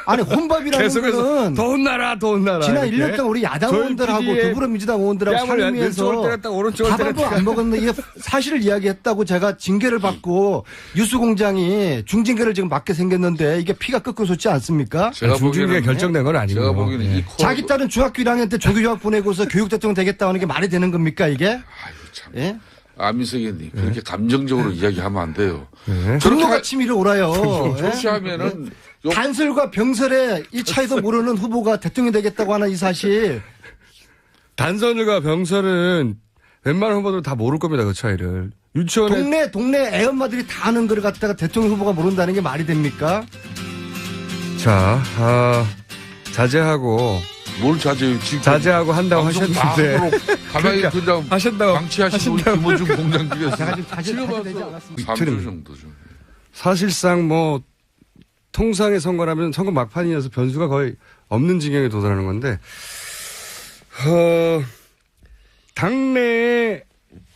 아니 혼밥이라는 계속해서 거는 더 혼나라. 지난 이렇게. 1년 동안 우리 야당 저희 의원들하고 PD의 더불어민주당 의원들하고 뺨을 왼쪽을 상의해서 때렸다 오른쪽을 밥 한 번 때렸다. 안 먹었는데 이게 사실을 이야기했다고 제가 징계를 받고 뉴스 공장이 중징계를 지금 맞게 생겼는데 이게 피가 거꾸로 솟지 않습니까? 중징계 결정된 건 아니고. 제가 보기에는 이 코너. 자기 딸은 중학교 1학년 때 조교유학 보내고서 교육 대통령 되겠다 하는 게 말이 되는 겁니까 이게? 아유, 참. 예? 안민석 의원님, 그렇게 감정적으로 이야기하면 안 돼요. 네. 분노가 치밀어 오라요. 그렇게 하면은. 단설과 병설의 이 차이도 모르는 후보가 대통령이 되겠다고 하는 이 사실. 단선과 병설은 웬만한 후보들 다 모를 겁니다, 그 차이를. 유치원에. 동네 애엄마들이 다 아는 걸 갖다가 대통령 후보가 모른다는 게 말이 됩니까? 자, 자제하고. 뭘 자제해요? 지금 자제하고 한다고 방송 하셨는데. 다 하고 가만히 그러니까 그냥 하신다고. 방치하시고 우리 김어준 공장님께서 제가 지금 다시 되지 않았습니다. 3주 정도죠. 사실상 통상의 선거라면 선거 막판이어서 변수가 거의 없는 지경에 도달하는 건데, 당내의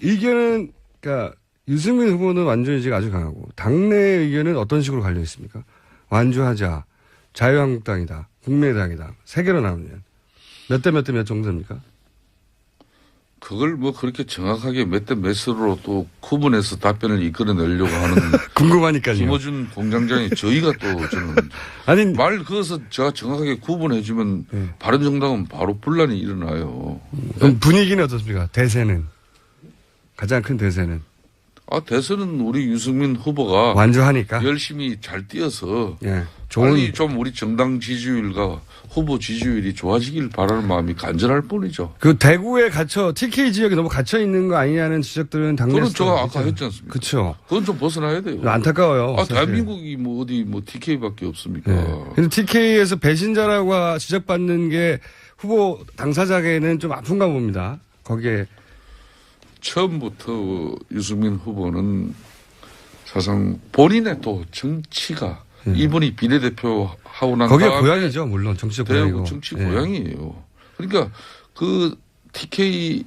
의견은, 그러니까 유승민 후보는 완주의지가 아주 강하고, 당내의 의견은 어떤 식으로 갈려 있습니까? 완주하자, 자유한국당이다, 국민의당이다, 세 개로 나누면 몇 대 몇 정도 됩니까? 그걸 그렇게 정확하게 몇 대 몇으로 또 구분해서 답변을 이끌어내려고 하는 궁금하니까요. 김어준 공장장이 저희가 또 저는 아니, 말 그어서 제가 정확하게 구분해주면 바른정당은 바로 분란이 일어나요. 그럼 분위기는 어떻습니까? 대세는. 가장 큰 대세는. 대선은 우리 유승민 후보가 완주하니까. 열심히 잘 뛰어서 예. 빨리 좀 우리 정당 지지율과 후보 지지율이 좋아지길 바라는 마음이 간절할 뿐이죠. 그 대구에 TK 지역에 너무 갇혀 있는 거 아니냐는 지적들은 당내에서. 그건 제가 아까 했지 않습니까? 그렇죠. 그건 좀 벗어나야 돼요. 안타까워요. 사실. 대한민국이 어디 TK밖에 없습니까? 네. 근데 TK에서 배신자라고 지적받는 게 후보 당사자에게는 좀 아픈가 봅니다. 거기에. 처음부터 유승민 후보는 사실상 본인의 또 정치가 이분이 비례대표 하고 난 거기가 다음에 고향이죠. 물론 정치적 고향이고. 대구 정치 고향이에요. 그러니까 그 TK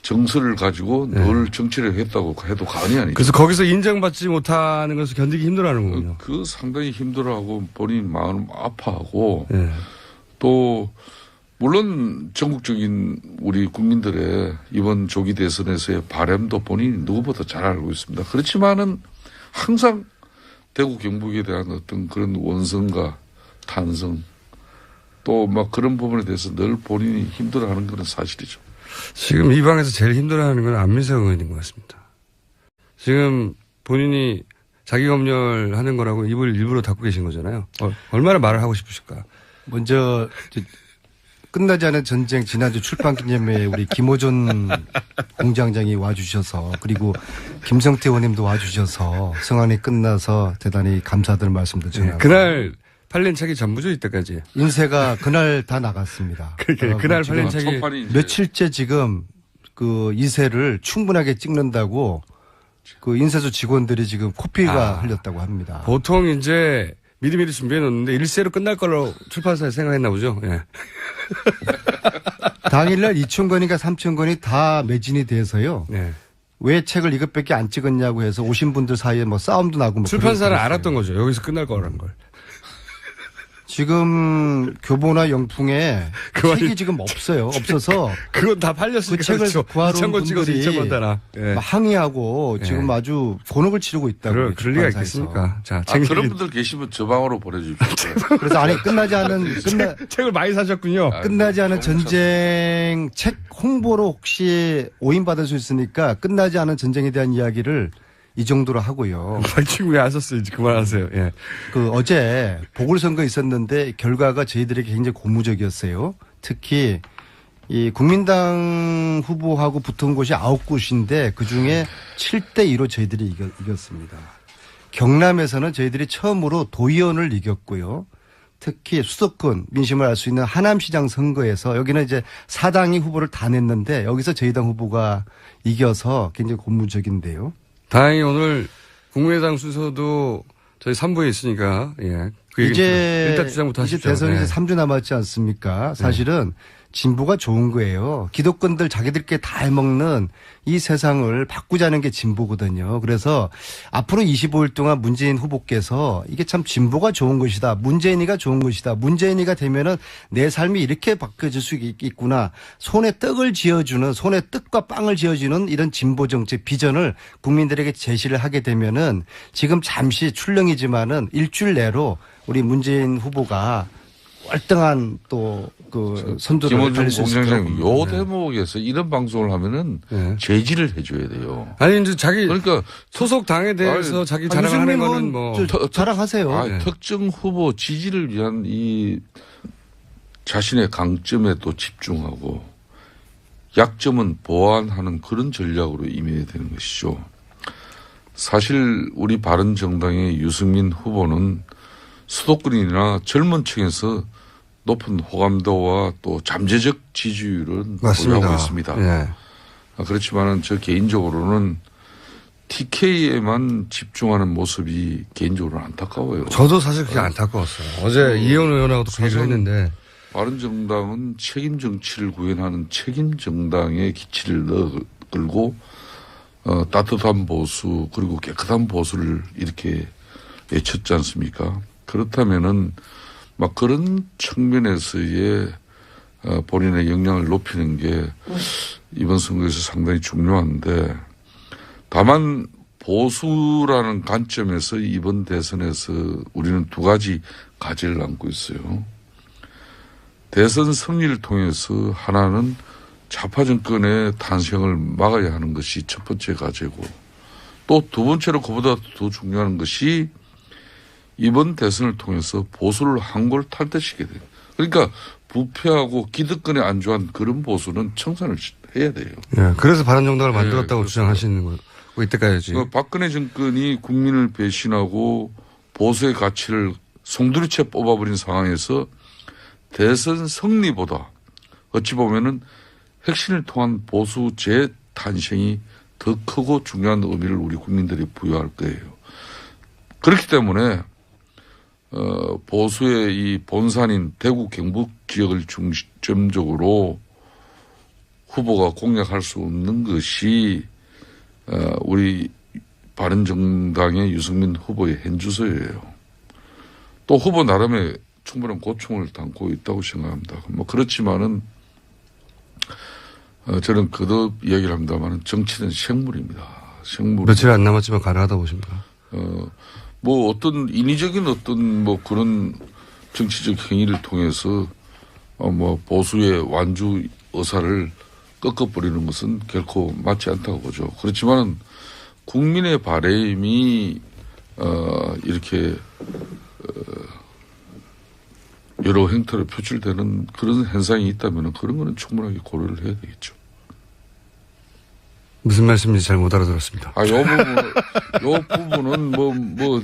정서를 가지고 늘 정치를 했다고 해도 과언이 아니죠. 그래서 거기서 인정받지 못하는 것을 견디기 힘들어하는 거군요. 그 상당히 힘들어하고 본인 마음 아파하고 네. 또 물론 전국적인 우리 국민들의 이번 조기 대선에서의 바람도 본인이 누구보다 잘 알고 있습니다. 그렇지만은 항상 대구 경북에 대한 어떤 그런 원성과 탄성 또 그런 부분에 대해서 늘 본인이 힘들어하는 것은 사실이죠. 지금 이 방에서 제일 힘들어하는 건 안민석 의원인 것 같습니다. 지금 본인이 자기 검열하는 거라고 입을 일부러 닫고 계신 거잖아요. 얼마나 말을 하고 싶으실까? 먼저 끝나지 않은 전쟁 지난주 출판 기념회에 우리 김어준 공장장이 와주셔서 그리고 김성태 의원님도 와주셔서 성안이 끝나서 대단히 감사들 말씀도 전하고 그날 팔린 책이 전부죠 이때까지. 인쇄가 그날 다 나갔습니다. 그날 팔린 책이 첫판이 이제 며칠째 지금 그 인쇄를 충분하게 찍는다고 그 인쇄소 직원들이 지금 코피가 흘렸다고 합니다. 보통 이제 미리미리 준비해 놓는데 일세로 끝날 걸로 출판사에 생각했나 보죠. 예. 당일날 2,000건인가 3,000건이 다 매진이 돼서요. 네. 왜 책을 이것밖에 안 찍었냐고 해서 오신 분들 사이에 뭐 싸움도 나고 뭐 출판사는 그랬어요. 알았던 거죠. 여기서 끝날 거라는 걸. 지금 교보나 영풍에 그만- 책이 지금 없어요. 없어서 그건 다 팔렸으니까. 그 책을 그렇죠. 구하러 2천 권 온 찍어서 분들이 2천 권 달아. 예. 막 항의하고 예. 지금 아주 곤혹을 치르고 있다고. 그럴 리가 출판사에서. 있겠습니까? 자, 그런 분들 계시면 저 방으로 보내주십시오. 그래서 아니 끝나지 않은 책을 많이 사셨군요. 끝나지 않은 너무 전쟁 책 홍보로 혹시 오인받을 수 있으니까 끝나지 않은 전쟁에 대한 이야기를 이 정도로 하고요. 지금 왜 하셨어요? 이제 그만하세요. 예. 그 어제 보궐선거 있었는데 결과가 저희들에게 굉장히 고무적이었어요. 특히 이 국민당 후보하고 붙은 곳이 9곳인데 그중에 7대2로 저희들이 이겼습니다. 경남에서는 저희들이 처음으로 도의원을 이겼고요. 특히 수도권 민심을 알 수 있는 하남시장 선거에서 여기는 이제 사당이 후보를 다 냈는데 여기서 저희 당 후보가 이겨서 굉장히 고무적인데요. 다행히 오늘 국민의당 순서도 저희 3부에 있으니까, 예. 그 얘기 이제 일단 주장부터 이제 하십시오. 대선이 예. 이제 3주 남았지 않습니까? 사실은 진보가 좋은 거예요. 기득권들 자기들끼리 다 해먹는 이 세상을 바꾸자는 게 진보거든요. 그래서 앞으로 25일 동안 문재인 후보께서 이게 참 진보가 좋은 것이다. 문재인이가 좋은 것이다. 문재인이가 되면은 내 삶이 이렇게 바뀌어질 수 있구나. 손에 떡을 쥐어주는, 손에 떡과 빵을 쥐어주는 이런 진보 정책 비전을 국민들에게 제시를 하게 되면은 지금 잠시 출렁이지만은 일주일 내로 우리 문재인 후보가 월등한 또 그 선두를 김원중 달릴 수 있을 공장장님, 거라고 요 봅니다. 대목에서 이런 방송을 하면은 네. 제지를 해줘야 돼요. 아니, 이제 자기 그러니까 소속 당에 대해서 아니, 자기 자랑하는 유승민 거는 뭐. 의원 자랑하세요. 아, 네. 특정 후보 지지를 위한 이 자신의 강점에 또 집중하고 약점은 보완하는 그런 전략으로 임해야 되는 것이죠. 사실 우리 바른정당의 유승민 후보는 수도권이나 젊은 층에서 높은 호감도와 또 잠재적 지지율은 맞습니다. 보유하고 있습니다. 예. 그렇지만은 저 개인적으로는 TK에만 집중하는 모습이 개인적으로 안타까워요. 저도 사실 그게 안타까웠어요. 어제 이혜원 의원하고도 그 얘기를 했는데. 바른정당은 책임 정치를 구현하는 책임 정당의 기치를 끌고 따뜻한 보수 그리고 깨끗한 보수를 이렇게 외쳤지 않습니까? 그렇다면은 막 그런 측면에서의 본인의 역량을 높이는 게 이번 선거에서 상당히 중요한데 다만 보수라는 관점에서 이번 대선에서 우리는 두 가지 과제를 안고 있어요. 대선 승리를 통해서 하나는 좌파 정권의 탄생을 막아야 하는 것이 첫 번째 과제고 또 두 번째로 그보다 더 중요한 것이 이번 대선을 통해서 보수를 한골 탈퇴시켜야 돼요. 그러니까 부패하고 기득권에 안주한 그런 보수는 청산을 해야 돼요. 예. 그래서 바른정당을 만들었다고 그렇습니다. 주장하시는 거. 이때까지. 박근혜 정권이 국민을 배신하고 보수의 가치를 송두리째 뽑아버린 상황에서 대선 승리보다 어찌 보면은 혁신을 통한 보수 재탄생이 더 크고 중요한 의미를 우리 국민들이 부여할 거예요. 그렇기 때문에 보수의 이 본산인 대구 경북 지역을 중점적으로 후보가 공략할 수 없는 것이 우리 바른정당의 유승민 후보의 현주소예요. 또 후보 나름의 충분한 고충을 담고 있다고 생각합니다. 뭐 그렇지만은 저는 거듭 이야기를 합니다만 정치는 생물입니다. 생물. 며칠 안 남았지만 가능하다 보십니까? 뭐 어떤 인위적인 어떤 뭐 그런 정치적 행위를 통해서 뭐 보수의 완주 의사를 꺾어버리는 것은 결코 맞지 않다고 보죠. 그렇지만 국민의 바람이 이렇게 여러 행태로 표출되는 그런 현상이 있다면 그런 거는 충분하게 고려를 해야 되겠죠. 무슨 말씀인지 잘 못 알아들었습니다. 요 부분은 뭐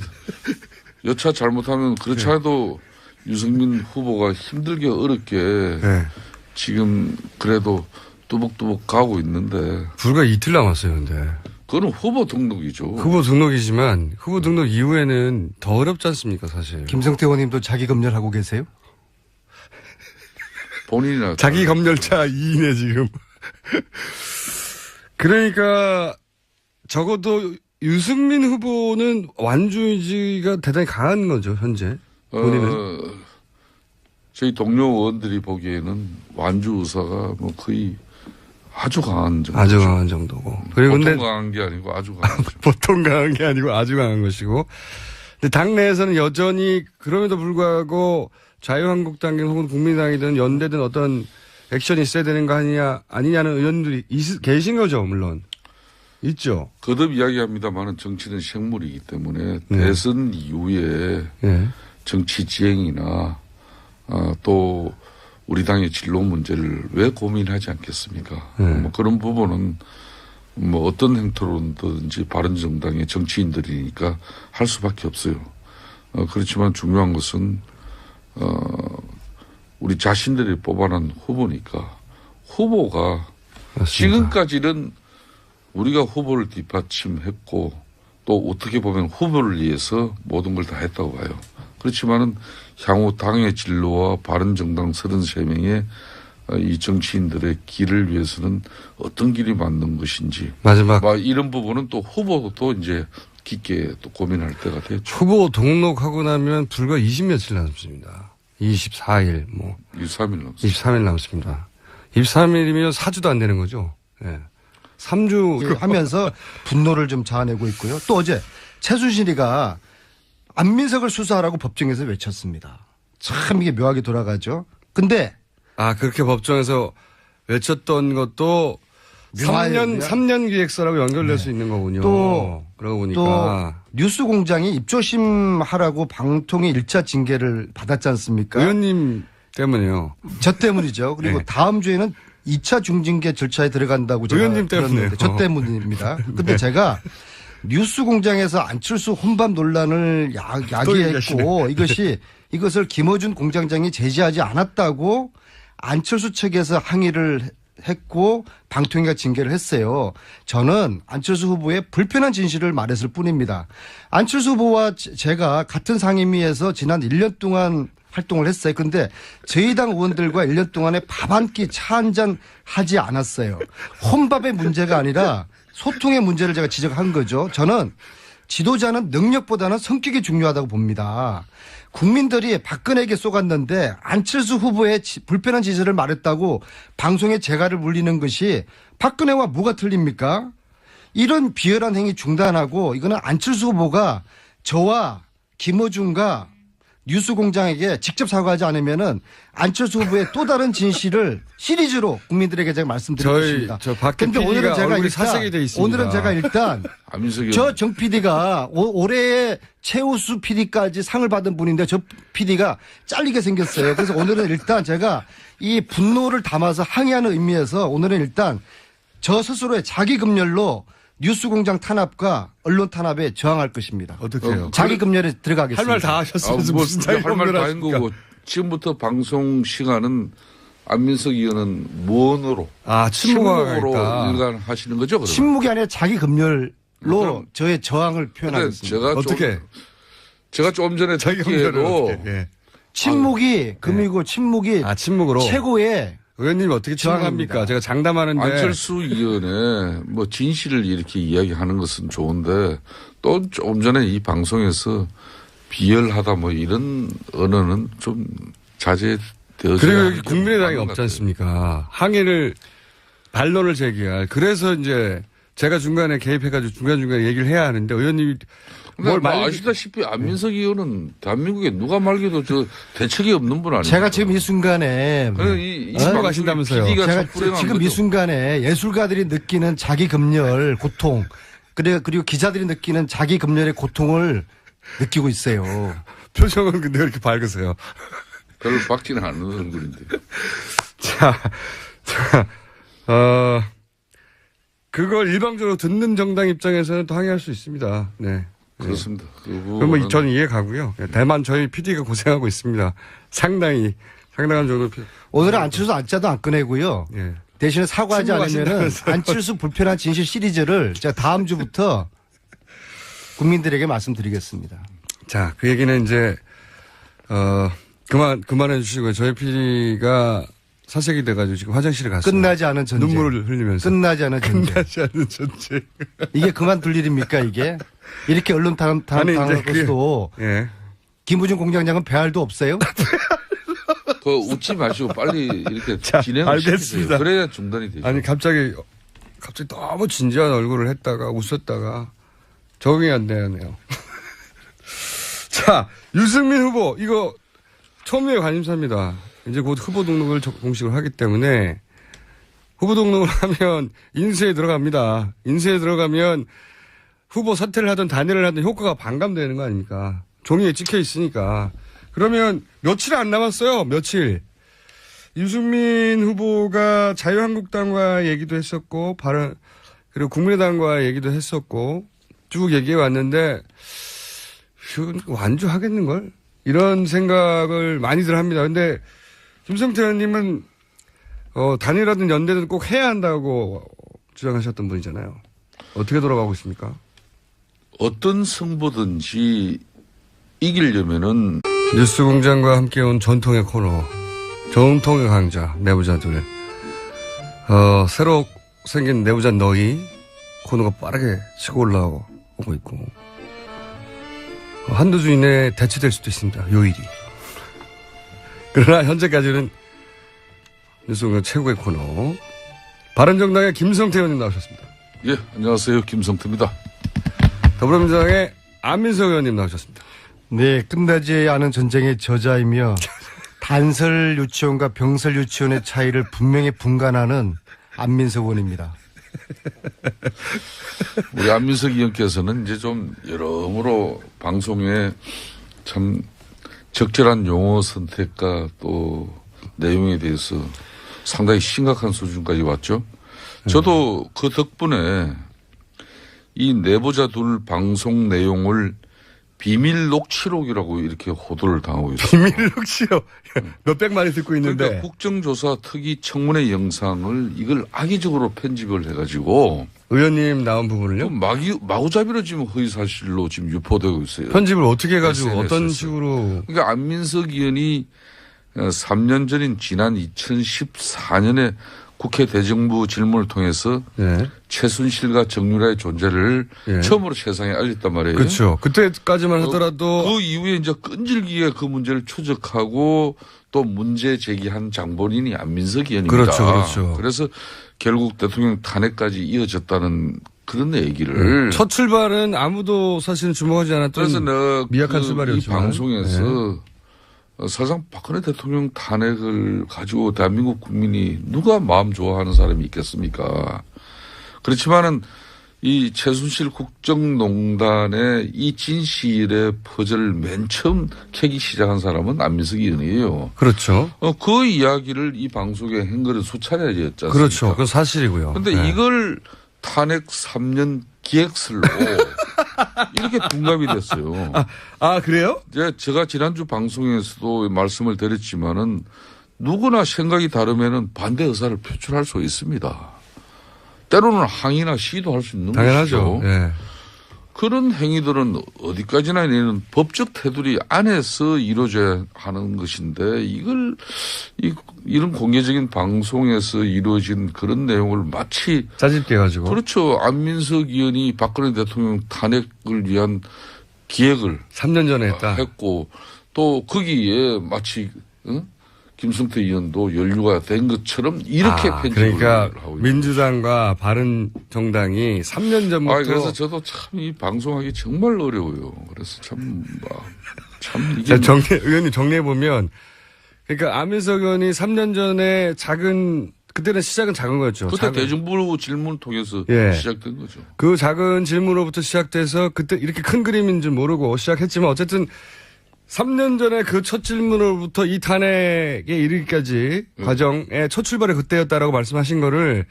여차 잘못하면 그렇지 않아도 유승민 후보가 힘들게 어렵게 네. 지금 그래도 뚜벅뚜벅 가고 있는데 불과 이틀 남았어요, 근데. 그거는 후보 등록이죠. 후보 등록이지만 후보 등록 이후에는 더 어렵지 않습니까, 사실. 김성태 의원님도 자기 검열하고 계세요? 본인이나 자기 검열차 2인에 지금. 그러니까 적어도 유승민 후보는 완주 의지가 대단히 강한 거죠, 현재. 본인은. 저희 동료 의원들이 보기에는 완주 의사가 뭐 거의 아주 강한 정도. 아주 강한 정도고. 그리고 보통 근데 강한 게 아니고 아주 강한 거죠. 보통 강한 게 아니고 아주 강한 것이고. 근데 당내에서는 여전히 그럼에도 불구하고 자유한국당이든 혹은 국민당이든 연대든 어떤 액션이 있어야 되는 거 아니냐는 의원들이 계신 거죠, 물론. 있죠. 거듭 이야기합니다만은 정치는 생물이기 때문에 네. 대선 이후에 예. 정치 지행이나 또 우리 당의 진로 문제를 왜 고민하지 않겠습니까? 뭐 그런 부분은 뭐 어떤 행태로든지 바른정당의 정치인들이니까 할 수밖에 없어요. 그렇지만 중요한 것은 우리 자신들이 뽑아낸 후보니까 후보가 맞습니다. 지금까지는 우리가 후보를 뒷받침했고 또 어떻게 보면 후보를 위해서 모든 걸 다 했다고 봐요. 그렇지만은 향후 당의 진로와 바른정당 33명의 이 정치인들의 길을 위해서는 어떤 길이 맞는 것인지 마지막 이런 부분은 또 후보도 이제 깊게 또 고민할 때가 됐죠. 후보 등록하고 나면 불과 20며칠 남습니다. 24일, 23일 넘습니다. 23일 남습니다. 23일이면 4주도 안 되는 거죠. 예. 3주 하면서 분노를 좀 자아내고 있고요. 또 어제 최순실이가 안민석을 수사하라고 법정에서 외쳤습니다. 참 이게 묘하게 돌아가죠. 근데 그렇게 법정에서 외쳤던 것도 3년 기획서라고 연결될 수 있는 거군요. 그러고 보니까. 또 뉴스공장이 입조심하라고 방통위 1차 징계를 받았지 않습니까? 의원님 때문에요. 저 때문이죠. 그리고 네. 다음 주에는 2차 중징계 절차에 들어간다고 제가 의원님 때문에요. 들었는데 저 때문입니다. 근데 네. 제가 뉴스공장에서 안철수 혼밥 논란을 야기했고 이것을 김어준 공장장이 제지하지 않았다고 안철수 측에서 항의를 했고 방통위가 징계를 했어요. 저는 안철수 후보의 불편한 진실을 말했을 뿐입니다. 안철수 후보와 제가 같은 상임위에서 지난 1년 동안 활동을 했어요. 그런데 저희 당 의원들과 1년 동안에 밥 한 끼 차 한 잔 하지 않았어요. 혼밥의 문제가 아니라 소통의 문제를 제가 지적한 거죠. 저는 지도자는 능력보다는 성격이 중요하다고 봅니다. 국민들이 박근혜에게 쏘갔는데 안철수 후보의 불편한 지지를 말했다고 방송에 재갈을 물리는 것이 박근혜와 뭐가 틀립니까? 이런 비열한 행위 중단하고 이거는 안철수 후보가 저와 김어준과 뉴스공장에게 직접 사과하지 않으면은 안철수 후보의 또 다른 진실을 시리즈로 국민들에게 제가 말씀드리겠습니다. 그런데 오늘은 제가 사색이 돼 있습니다. 오늘은 제가 일단 저 정 PD가 올해의 최우수 PD까지 상을 받은 분인데 저 PD가 잘리게 생겼어요. 그래서 오늘은 일단 제가 이 분노를 담아서 항의하는 의미에서 오늘은 일단 저 스스로의 자기 검열로 뉴스공장 탄압과 언론 탄압에 저항할 것입니다. 어떻게 해요? 자기 검열에 들어가겠습니다. 할 말 다 하셨으면서 무슨 자기 할 말 다 한 검열하십니까? 거고 지금부터 방송 시간은 안민석 의원은 무언으로 침묵으로 침묵하겠다. 일관 하시는 거죠? 그러면? 침묵이 아니라 자기 검열로 그럼- 저의 저항을 표현하겠습니다. 제가 좀 전에 자기 검열을 듣기에도 어떻게? 예. 침묵이 금이고 침묵이 침묵으로. 최고의 의원님 어떻게 저항합니다. 침묵합니까? 제가 장담하는데. 안철수 의원의 뭐 진실을 이렇게 이야기하는 것은 좋은데 또 조금 전에 이 방송에서 비열하다 뭐 이런 언어는 좀 자제되어져야 그리고 하는 여기 게 국민의당이 맞는 것 없지 같아요. 않습니까? 항의를 반론을 제기할. 그래서 이제 제가 중간에 개입해가지고 중간중간에 얘기를 해야 하는데 의원님이 근데 뭐 아시다시피 안민석 의원은 대한민국에 누가 말기도 저 대책이 없는 분 아니에요? 제가 지금 이 순간에 침묵하신다면서요. 제가 지금 이 순간에 예술가들이 느끼는 자기 검열 고통 그리고 기자들이 느끼는 자기 검열의 고통을 느끼고 있어요. 표정은 근데 왜 이렇게 밝으세요? 별로 밝지는 않은 얼굴인데. 그걸 일방적으로 듣는 정당 입장에서는 또 항의할 수 있습니다. 네. 그렇습니다. 그럼 뭐 저는 이해 가고요. 다만 저희 PD가 고생하고 있습니다. 상당한 정도. 오늘은 안철수 안짜도 안 꺼내고요. 예. 대신에 사과하지 않으면은 침묵하신다면서요. 안철수 불편한 진실 시리즈를 제가 다음 주부터 국민들에게 말씀드리겠습니다. 자, 그 얘기는 이제, 그만해 주시고요. 저희 PD가 사색이 돼가지고 지금 화장실에 갔어요. 끝나지 않은 전쟁. 눈물을 흘리면서. 끝나지 않은 전쟁. 끝나지 않은 전쟁. 이게 그만둘 일입니까 이게? 이렇게 언론 아니, 이제 당하고서도 예. 김우중 공장장은 배알도 없어요? 그 웃지 마시고 빨리 이렇게 자, 진행을 알겠습니다. 시키세요. 그래야 중단이 되죠. 아니 갑자기 너무 진지한 얼굴을 했다가 웃었다가 적응이 안 되네요. 자, 유승민 후보 이거 처음에 관심사입니다. 이제 곧 후보 등록을 공식으로 하기 때문에 후보 등록을 하면 인수에 들어갑니다. 인수에 들어가면 후보 사퇴를 하든 단일을 하든 효과가 반감되는 거 아닙니까? 종이에 찍혀 있으니까. 그러면 며칠 안 남았어요. 며칠. 유승민 후보가 자유한국당과 얘기도 했었고, 그리고 국민의당과 얘기도 했었고, 쭉 얘기해 왔는데, 완주하겠는걸? 이런 생각을 많이들 합니다. 근데, 김성태 의원님은, 단일하든 연대든 꼭 해야 한다고 주장하셨던 분이잖아요. 어떻게 돌아가고 있습니까? 어떤 승부든지 이기려면은 뉴스공장과 함께 온 전통의 코너, 전통의 강자, 내부자들. 새로 생긴 내부자 너희 코너가 빠르게 치고 올라오고 있고, 한두 주 이내에 대체될 수도 있습니다. 요일이. 그러나 현재까지는 뉴스공장 최고의 코너, 바른정당의 김성태 의원님 나오셨습니다. 예, 안녕하세요. 김성태입니다. 더불어민주당의 안민석 의원님 나오셨습니다. 네, 끝나지 않은 전쟁의 저자이며 단설 유치원과 병설 유치원의 차이를 분명히 분간하는 안민석 의원입니다. 우리 안민석 의원께서는 이제 좀 여러모로 방송에 참 적절한 용어 선택과 또 내용에 대해서 상당히 심각한 수준까지 왔죠. 저도 그 덕분에 이 내부자 둘 방송 내용을 비밀 녹취록이라고 이렇게 호도를 당하고 있어요. 비밀 녹취요. 몇백만이 듣고 있는데. 그러니까 국정조사 특위 청문회 영상을 이걸 악의적으로 편집을 해가지고 의원님 나온 부분을요? 마구잡이로 지금 허위사실로 지금 유포되고 있어요. 편집을 어떻게 해가지고 SNS에서. 어떤 식으로. 그러니까 안민석 의원이 3년 전인 지난 2014년에 국회 대정부 질문을 통해서 예. 최순실과 정유라의 존재를 예. 처음으로 세상에 알렸단 말이에요. 그렇죠. 그때까지만 하더라도. 그 이후에 이제 끈질기게 그 문제를 추적하고 또 문제 제기한 장본인이 안민석 의원입니다. 그렇죠, 그렇죠. 그래서 결국 대통령 탄핵까지 이어졌다는 그런 얘기를. 첫 출발은 아무도 사실 주목하지 않았던. 그래서 내가 미약한 이 출발이었지만. 방송에서 사실상 박근혜 대통령 탄핵을 가지고 대한민국 국민이 누가 마음 좋아하는 사람이 있겠습니까? 그렇지만은 이 최순실 국정농단의 이 진실의 퍼즐을 맨 처음 캐기 시작한 사람은 안민석 의원이에요. 그렇죠. 그 이야기를 이 방송에 한 거는 수차례였지 않습니까? 그렇죠. 그건 사실이고요. 근데 네. 이걸 탄핵 3년 기획설로 이렇게 둔갑이 됐어요. 그래요? 제가 지난주 방송에서도 말씀을 드렸지만은 누구나 생각이 다르면은 반대 의사를 표출할 수 있습니다. 때로는 항의나 시도 할 수 있는 당연하죠. 것이죠. 예. 그런 행위들은 어디까지나 얘는 법적 테두리 안에서 이루어져야 하는 것인데 이런 공개적인 방송에서 이루어진 그런 내용을 마치 짜집게 가지고. 그렇죠. 안민석 의원이 박근혜 대통령 탄핵을 위한 기획을 3년 전에 했고 또 거기에 마치 김성태 의원도 연루가 된 것처럼 이렇게 편집을 그러니까 하고 있는 민주당과 바른정당이 3년 전부터. 그래서 저도 참 이 방송하기 정말 어려워요. 그래서 참 이게 의원님 정리해 보면, 그러니까 안민석 의원이 3년 전에 그때는 시작은 작은 거였죠. 그때 대정부 질문을 통해서 예. 시작된 거죠. 그 작은 질문으로부터 시작돼서 그때 이렇게 큰 그림인 줄 모르고 시작했지만 어쨌든 3년 전에 그 첫 질문으로부터 이 탄핵에 이르기까지 과정의 첫 출발이 그때였다라고 말씀하신 거를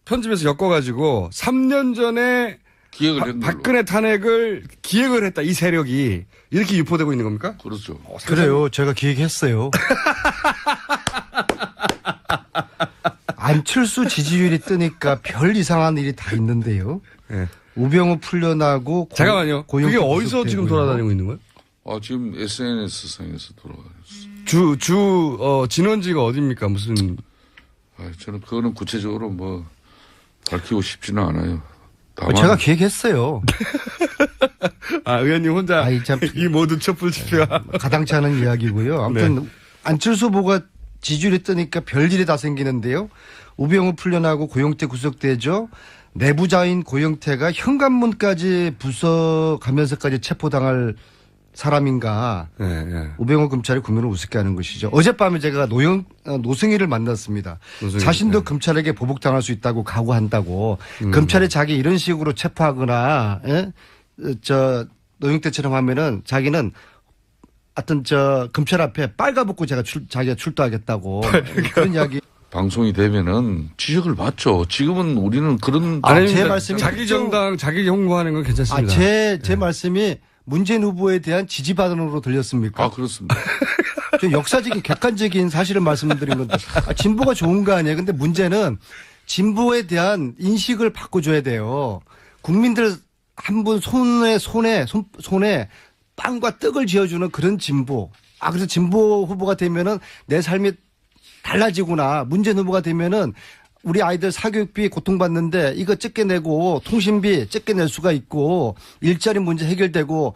편집해서 엮어가지고 3년 전에 기획을 한 걸로. 박근혜 탄핵을 기획을 했다. 이 세력이 이렇게 유포되고 있는 겁니까? 그렇죠. 그래요. 제가 기획했어요. 안철수 지지율이 뜨니까 별 이상한 일이 다 있는데요. 네. 우병우 풀려나고 잠깐만요. 그게 어디서 구속되고요. 지금 돌아다니고 있는 거예요? 지금 SNS 상에서 돌아다녔어요. 진원지가 어디입니까? 무슨. 저는 그거는 구체적으로 뭐 밝히고 싶지는 않아요. 다만 제가 기획했어요. 의원님 혼자 아이, 참. 이 모든 촛불 집회와. 가당치 않은 이야기고요. 아무튼 네. 안철수 후보가 지지율이 뜨니까 별일이 다 생기는데요. 우병우 풀려나고 고용태 구속되죠. 내부자인 고용태가 현관문까지 부숴가면서까지 체포당할 사람인가. 네, 네. 우병우 검찰이 국민을 우습게 하는 것이죠. 어젯밤에 제가 노승희를 만났습니다. 노승희, 자신도 네. 검찰에게 보복당할 수 있다고 각오한다고. 검찰이 자기 이런 식으로 체포하거나 노영태처럼 하면은 자기는 하여튼 검찰 앞에 빨가벗고 자기가 출두하겠다고 그런 이야기. 방송이 되면은 지적을 받죠. 지금은 우리는 그런 제 말씀이 자기 정당 자기 홍보하는 건 괜찮습니다. 제 말씀이 문재인 후보에 대한 지지 발언으로 들렸습니까? 그렇습니다. 저 역사적인 객관적인 사실을 말씀드린 건데 진보가 좋은 거 아니에요. 근데 문제는 진보에 대한 인식을 바꿔줘야 돼요. 국민들 한 분 손에 빵과 떡을 쥐어주는 그런 진보. 그래서 진보 후보가 되면은 내 삶이 달라지구나. 문재인 후보가 되면은 우리 아이들 사교육비 고통받는데 이거 적게 내고 통신비 적게 낼 수가 있고 일자리 문제 해결되고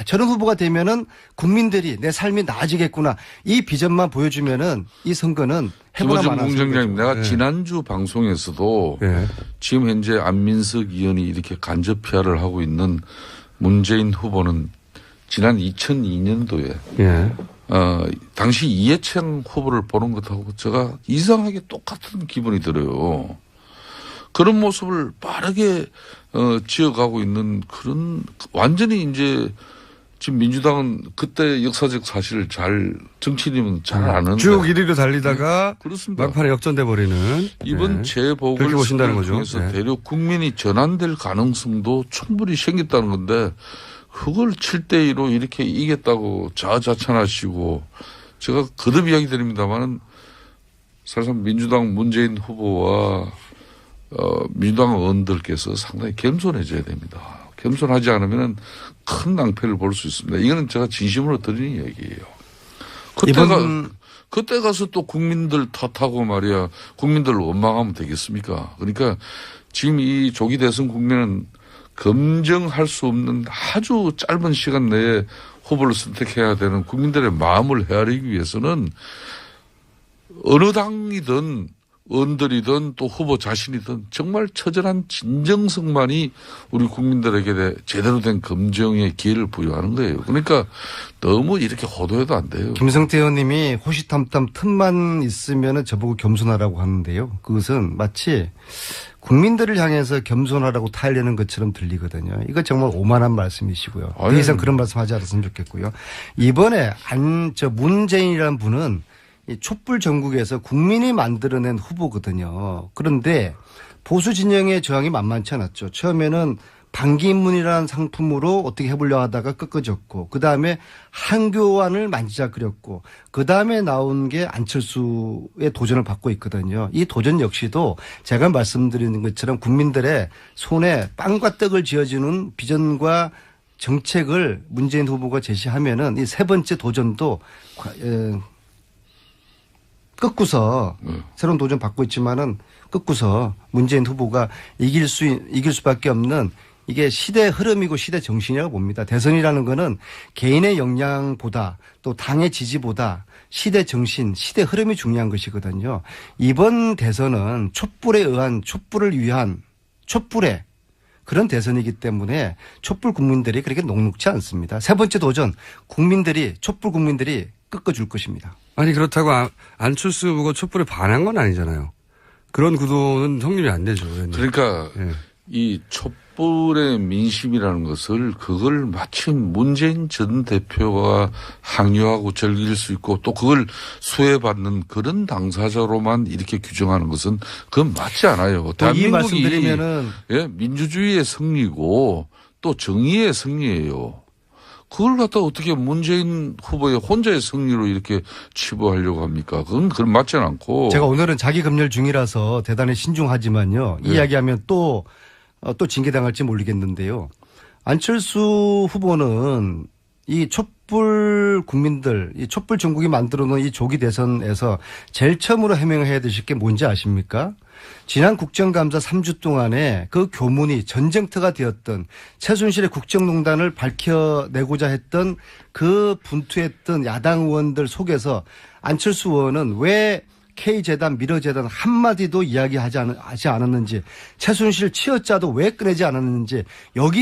저런 후보가 되면은 국민들이 내 삶이 나아지겠구나. 이 비전만 보여주면은 이 선거는 해보나 김호중 마나. 공장장님, 내가 네. 지난주 방송에서도 네. 지금 현재 안민석 의원이 이렇게 간접 피하를 하고 있는 문재인 후보는 지난 2002년도에 예. 당시 이해창 후보를 보는 것하고 제가 이상하게 똑같은 기분이 들어요. 그런 모습을 빠르게 지어가고 있는 그런 완전히 이제 지금 민주당은 그때 역사적 사실을 정치인이면 잘 아는데 쭉 1위로 달리다가 그렇습니다. 막판에 역전돼 버리는 이번 그렇게 재보궐 보신다는 선거를 거죠. 통해서 네. 대륙 국민이 전환될 가능성도 충분히 생겼다는 건데 그걸 7대2로 이렇게 이겼다고 자아자찬하시고 제가 거듭 이야기 드립니다만은 사실상 민주당 문재인 후보와 민주당 의원들께서 상당히 겸손해져야 됩니다. 겸손하지 않으면 큰 낭패를 볼 수 있습니다. 이거는 제가 진심으로 드리는 이야기예요. 그때 가서 또 국민들 탓하고 말이야 국민들을 원망하면 되겠습니까? 그러니까 지금 이 조기 대선 국면은 검증할 수 없는 아주 짧은 시간 내에 후보를 선택해야 되는 국민들의 마음을 헤아리기 위해서는 어느 당이든 의원들이든 또 후보 자신이든 정말 처절한 진정성만이 우리 국민들에게 제대로 된 검증의 기회를 부여하는 거예요. 그러니까 너무 이렇게 호도해도 안 돼요. 김성태 의원님이 호시탐탐 틈만 있으면 저보고 겸손하라고 하는데요. 그것은 마치 국민들을 향해서 겸손하라고 타일내는 것처럼 들리거든요. 이거 정말 오만한 말씀이시고요. 더 이상 그런 말씀하지 않았으면 좋겠고요. 이번에 문재인이라는 분은 이 촛불 전국에서 국민이 만들어낸 후보거든요. 그런데 보수 진영의 저항이 만만치 않았죠. 처음에는 반기문이라는 상품으로 어떻게 해보려고 하다가 꺾어졌고, 그 다음에 한교안을 만지작거렸고, 그 다음에 나온 게 안철수의 도전을 받고 있거든요. 이 도전 역시도 제가 말씀드리는 것처럼 국민들의 손에 빵과 떡을 쥐어주는 비전과 정책을 문재인 후보가 제시하면은 이 세 번째 도전도 꺾고서 새로운 도전 받고 있지만은 꺾고서 문재인 후보가 이길 수밖에 없는 이게 시대 흐름이고 시대 정신이라고 봅니다. 대선이라는 거는 개인의 역량보다 또 당의 지지보다 시대 정신, 시대 흐름이 중요한 것이거든요. 이번 대선은 촛불을 위한 촛불의 그런 대선이기 때문에 촛불 국민들이 그렇게 녹록지 않습니다. 세 번째 도전 촛불 국민들이 꺾어줄 것입니다. 아니 그렇다고 안철수 후보가 촛불에 반한 건 아니잖아요. 그런 구도는 성립이 안 되죠. 의원님. 그러니까 예. 이 촛불의 민심이라는 것을 그걸 마침 문재인 전 대표가 항의하고 즐길 수 있고 또 그걸 수혜받는 그런 당사자로만 이렇게 규정하는 것은 그건 맞지 않아요. 이 말씀드리면은 민주주의의 승리고 또 정의의 승리예요. 그걸 갖다 어떻게 문재인 후보의 혼자의 승리로 이렇게 치부하려고 합니까? 그건 맞지는 않고. 제가 오늘은 자기 검열 중이라서 대단히 신중하지만요. 이 이야기하면 또 징계당할지 모르겠는데요. 안철수 후보는 이 촛불 국민들, 이 촛불 전국이 만들어 놓은 이 조기 대선에서 제일 처음으로 해명해야 되실 게 뭔지 아십니까? 지난 국정감사 3주 동안에 그 교문이 전쟁터가 되었던 최순실의 국정농단을 밝혀내고자 했던 그 분투했던 야당 의원들 속에서 안철수 의원은 왜 K재단, 미러재단 한마디도 이야기하지 않았는지, 최순실 치어자도 왜 꺼내지 않았는지, 여기